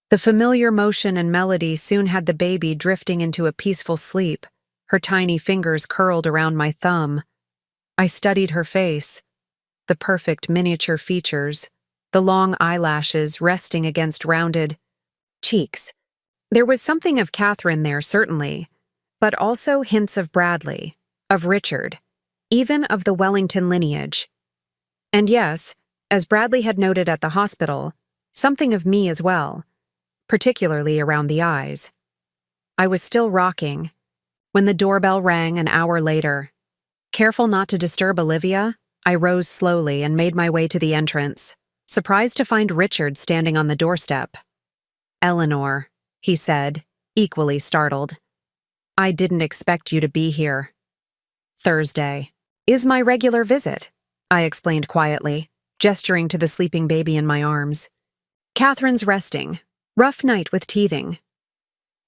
Speaker 1: The familiar motion and melody soon had the baby drifting into a peaceful sleep, her tiny fingers curled around my thumb. I studied her face, the perfect miniature features, the long eyelashes resting against rounded cheeks. There was something of Catherine there, certainly, but also hints of Bradley, of Richard, even of the Wellington lineage. And yes, as Bradley had noted at the hospital, something of me as well, particularly around the eyes. I was still rocking when the doorbell rang an hour later. Careful not to disturb Olivia, I rose slowly and made my way to the entrance, surprised to find Richard standing on the doorstep. "Eleanor," he said, equally startled. "I didn't expect you to be here." "Thursday is my regular visit," I explained quietly, gesturing to the sleeping baby in my arms. "Catherine's resting. Rough night with teething."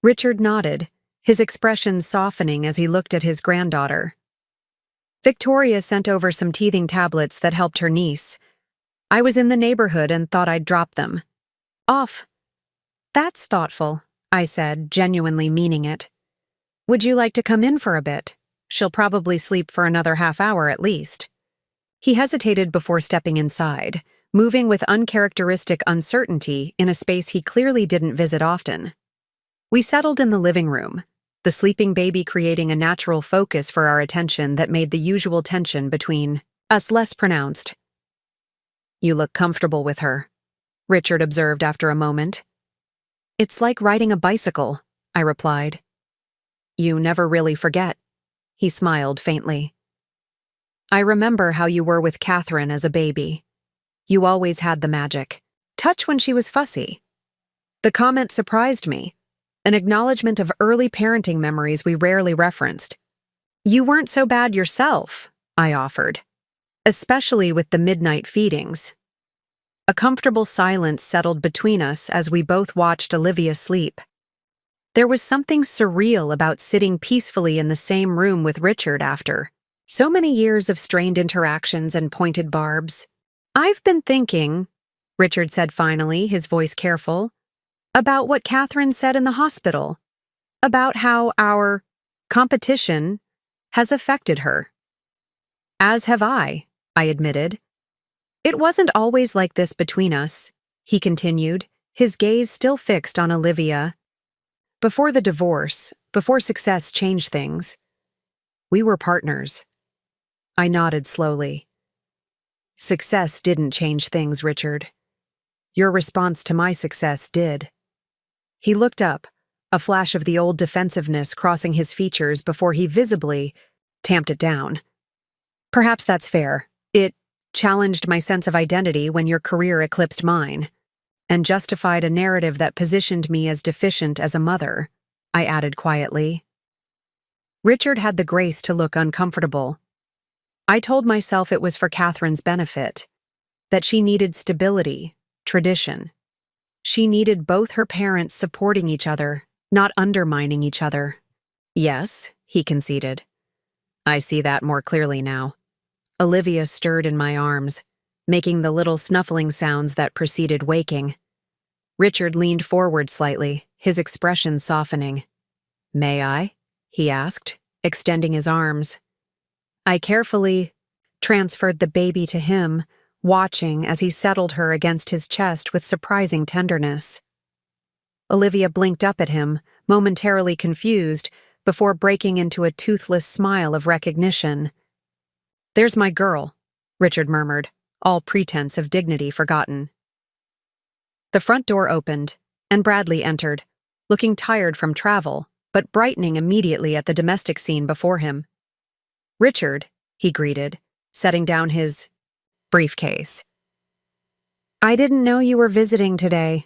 Speaker 1: Richard nodded, his expression softening as he looked at his granddaughter. "Victoria sent over some teething tablets that helped her niece. I was in the neighborhood and thought I'd drop them off." "That's thoughtful," I said, genuinely meaning it. "Would you like to come in for a bit? She'll probably sleep for another half hour at least." He hesitated before stepping inside, moving with uncharacteristic uncertainty in a space he clearly didn't visit often. We settled in the living room, the sleeping baby creating a natural focus for our attention that made the usual tension between us less pronounced. "You look comfortable with her," Richard observed after a moment. "It's like riding a bicycle," I replied. "You never really forget," he smiled faintly. "I remember how you were with Catherine as a baby. You always had the magic touch when she was fussy." The comment surprised me, an acknowledgement of early parenting memories we rarely referenced. "You weren't so bad yourself," I offered, "especially with the midnight feedings." A comfortable silence settled between us as we both watched Olivia sleep. There was something surreal about sitting peacefully in the same room with Richard after so many years of strained interactions and pointed barbs. "I've been thinking," Richard said finally, his voice careful, "about what Catherine said in the hospital, about how our competition has affected her." "As have I admitted. It wasn't always like this between us, he continued, his gaze still fixed on Olivia. Before the divorce, before success changed things, we were partners. I nodded slowly. Success didn't change things, Richard. Your response to my success did. He looked up, a flash of the old defensiveness crossing his features before he visibly tamped it down. Perhaps that's fair. It challenged my sense of identity when your career eclipsed mine, and justified a narrative that positioned me as deficient as a mother, I added quietly. Richard had the grace to look uncomfortable. I told myself it was for Catherine's benefit, that she needed stability, tradition. She needed both her parents supporting each other, not undermining each other. Yes, he conceded. I see that more clearly now. Olivia stirred in my arms, making the little snuffling sounds that preceded waking. Richard leaned forward slightly, his expression softening. May I? He asked, extending his arms. I carefully transferred the baby to him, watching as he settled her against his chest with surprising tenderness. Olivia blinked up at him, momentarily confused, before breaking into a toothless smile of recognition. There's my girl, Richard murmured, all pretense of dignity forgotten. The front door opened, and Bradley entered, looking tired from travel, but brightening immediately at the domestic scene before him. Richard, he greeted, setting down his briefcase. I didn't know you were visiting today.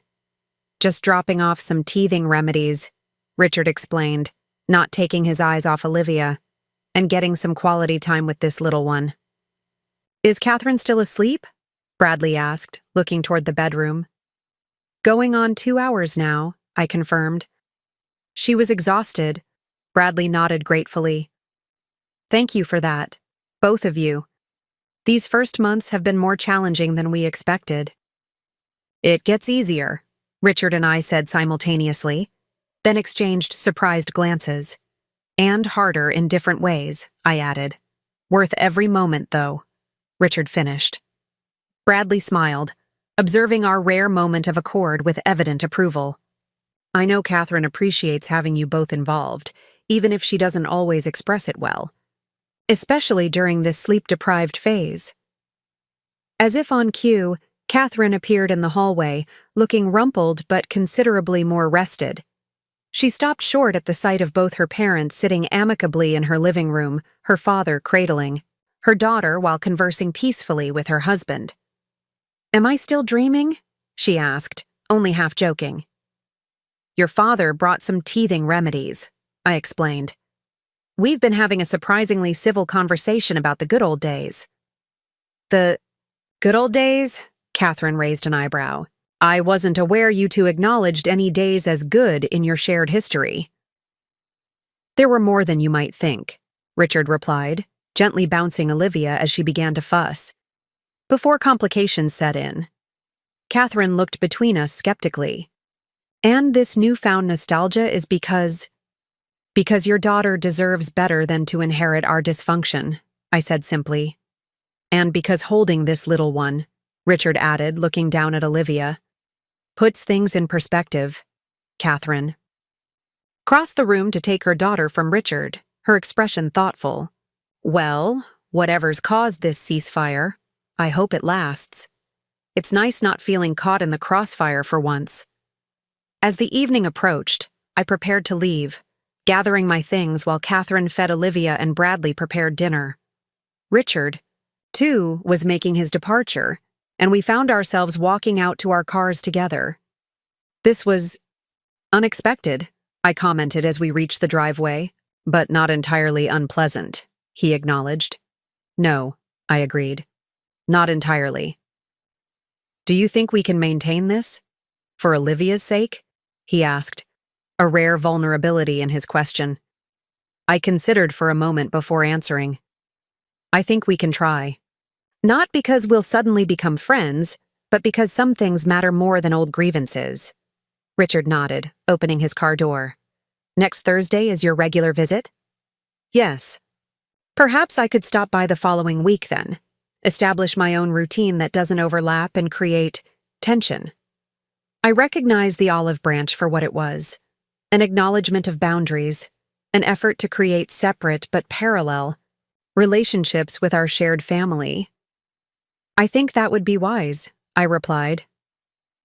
Speaker 1: Just dropping off some teething remedies, Richard explained, not taking his eyes off Olivia, and getting some quality time with this little one. Is Catherine still asleep? Bradley asked, looking toward the bedroom. Going on 2 hours now, I confirmed. She was exhausted. Bradley nodded gratefully. Thank you for that, both of you. These first months have been more challenging than we expected. It gets easier, Richard and I said simultaneously, then exchanged surprised glances. And harder in different ways, I added. Worth every moment, though, Richard finished. Bradley smiled, observing our rare moment of accord with evident approval. I know Catherine appreciates having you both involved, even if she doesn't always express it well. Especially during this sleep-deprived phase. As if on cue, Catherine appeared in the hallway, looking rumpled but considerably more rested. She stopped short at the sight of both her parents sitting amicably in her living room, her father cradling, her daughter while conversing peacefully with her husband. Am I still dreaming? She asked, only half joking. Your father brought some teething remedies, I explained. We've been having a surprisingly civil conversation about the good old days. The good old days? Catherine raised an eyebrow. I wasn't aware you two acknowledged any days as good in your shared history. There were more than you might think, Richard replied, gently bouncing Olivia as she began to fuss. Before complications set in. Catherine looked between us skeptically. And this newfound nostalgia is because your daughter deserves better than to inherit our dysfunction, I said simply. And because holding this little one, Richard added, looking down at Olivia, puts things in perspective, Catherine. Crossed the room to take her daughter from Richard, her expression thoughtful. Well, whatever's caused this ceasefire, I hope it lasts. It's nice not feeling caught in the crossfire for once. As the evening approached, I prepared to leave, gathering my things while Catherine fed Olivia and Bradley prepared dinner. Richard, too, was making his departure, and we found ourselves walking out to our cars together. This was unexpected, I commented as we reached the driveway, but not entirely unpleasant, he acknowledged. No, I agreed. Not entirely. Do you think we can maintain this? For Olivia's sake? He asked, a rare vulnerability in his question. I considered for a moment before answering. I think we can try. Not because we'll suddenly become friends, but because some things matter more than old grievances. Richard nodded, opening his car door. Next Thursday is your regular visit? Yes. Perhaps I could stop by the following week then. establish my own routine that doesn't overlap and create tension. I recognize the olive branch for what it was, an acknowledgement of boundaries, an effort to create separate but parallel relationships with our shared family. I think that would be wise, I replied.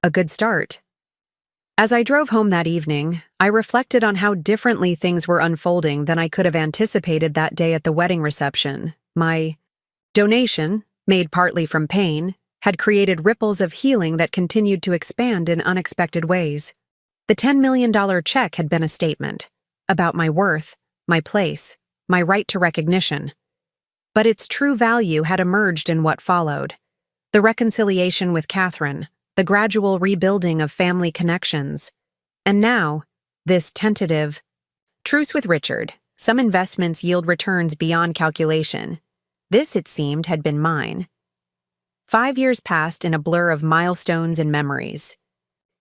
Speaker 1: A good start. As I drove home that evening, I reflected on how differently things were unfolding than I could have anticipated that day at the wedding reception. My donation, made partly from pain, had created ripples of healing that continued to expand in unexpected ways. The $10 million check had been a statement about my worth, my place, my right to recognition. But its true value had emerged in what followed. The reconciliation with Catherine, the gradual rebuilding of family connections, and now, this tentative truce with Richard. Some investments yield returns beyond calculation. This, it seemed, had been mine. 5 years passed in a blur of milestones and memories.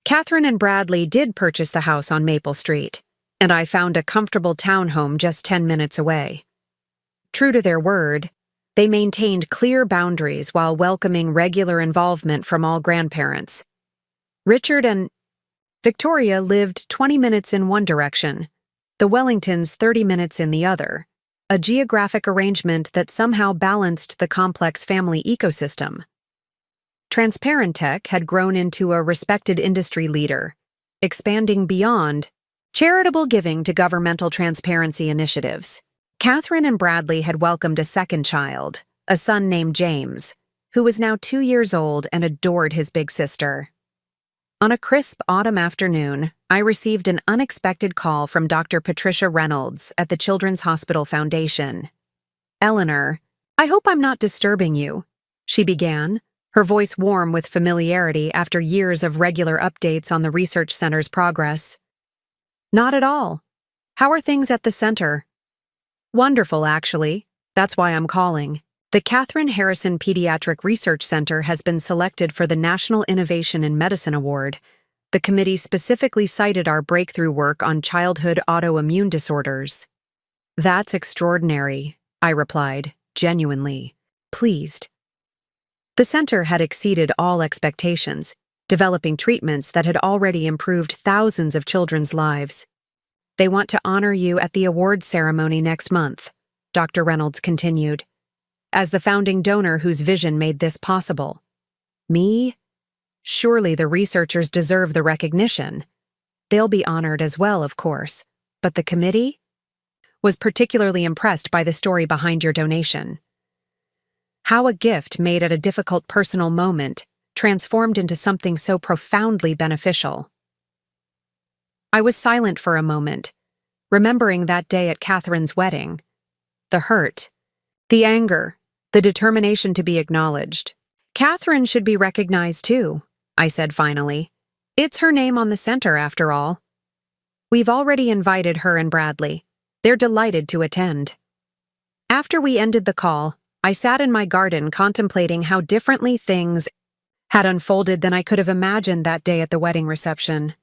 Speaker 1: Catherine and Bradley did purchase the house on Maple Street, and I found a comfortable townhome just 10 minutes away. True to their word, they maintained clear boundaries while welcoming regular involvement from all grandparents. Richard and Victoria lived 20 minutes in one direction, the Wellingtons 30 minutes in the other, a geographic arrangement that somehow balanced the complex family ecosystem. Transparentech had grown into a respected industry leader, expanding beyond charitable giving to governmental transparency initiatives. Catherine and Bradley had welcomed a second child, a son named James, who was now 2 years old and adored his big sister. On a crisp autumn afternoon, I received an unexpected call from Dr. Patricia Reynolds at the Children's Hospital Foundation. "Eleanor, I hope I'm not disturbing you," she began, her voice warm with familiarity after years of regular updates on the research center's progress. "Not at all. How are things at the center?" "Wonderful, actually. That's why I'm calling. The Catherine Harrison Pediatric Research Center has been selected for the National Innovation in Medicine Award. The committee specifically cited our breakthrough work on childhood autoimmune disorders." "That's extraordinary," I replied, genuinely pleased. The center had exceeded all expectations, developing treatments that had already improved thousands of children's lives. "They want to honor you at the awards ceremony next month," Dr. Reynolds continued, "as the founding donor whose vision made this possible." "Me? Surely the researchers deserve the recognition. They'll be honored as well, of course. But the committee was particularly impressed by the story behind your donation. How a gift made at a difficult personal moment transformed into something so profoundly beneficial." I was silent for a moment, remembering that day at Catherine's wedding. The hurt, the anger, the determination to be acknowledged. "Catherine should be recognized too," I said finally. "It's her name on the center, after all." "We've already invited her and Bradley. They're delighted to attend." After we ended the call, I sat in my garden contemplating how differently things had unfolded than I could have imagined that day at the wedding reception.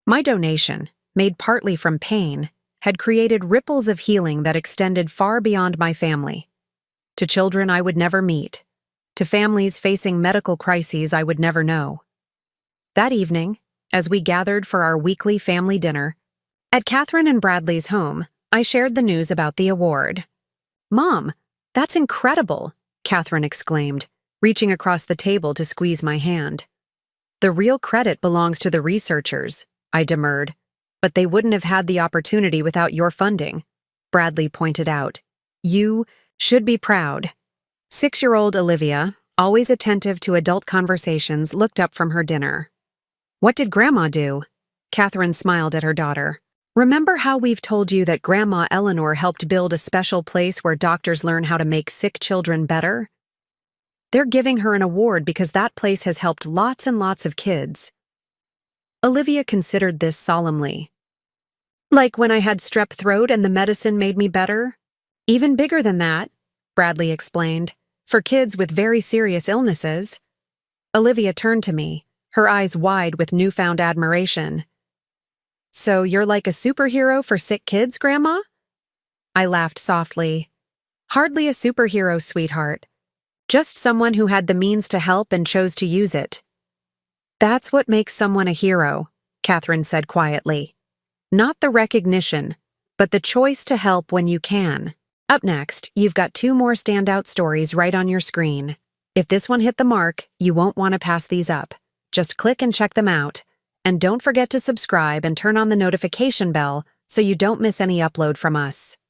Speaker 1: My donation, made partly from pain, had created ripples of healing that extended far beyond my family. To children I would never meet, to families facing medical crises I would never know. That evening, as we gathered for our weekly family dinner, at Catherine and Bradley's home, I shared the news about the award. "Mom, that's incredible," Catherine exclaimed, reaching across the table to squeeze my hand. "The real credit belongs to the researchers," I demurred, "but they wouldn't have had the opportunity without your funding," Bradley pointed out. "You should be proud." 6-year-old Olivia, always attentive to adult conversations, looked up from her dinner. "What did Grandma do?" Catherine smiled at her daughter. "Remember how we've told you that Grandma Eleanor helped build a special place where doctors learn how to make sick children better? They're giving her an award because that place has helped lots and lots of kids." Olivia considered this solemnly. "Like when I had strep throat and the medicine made me better?" "Even bigger than that," Bradley explained, "for kids with very serious illnesses." Olivia turned to me, her eyes wide with newfound admiration. "So you're like a superhero for sick kids, Grandma?" I laughed softly. "Hardly a superhero, sweetheart. Just someone who had the means to help and chose to use it. That's what makes someone a hero, Catherine said quietly. Not the recognition, but the choice to help when you can. Up next, you've got 2 more standout stories right on your screen. If this one hit the mark, you won't want to pass these up. Just click and check them out. And don't forget to subscribe and turn on the notification bell so you don't miss any upload from us.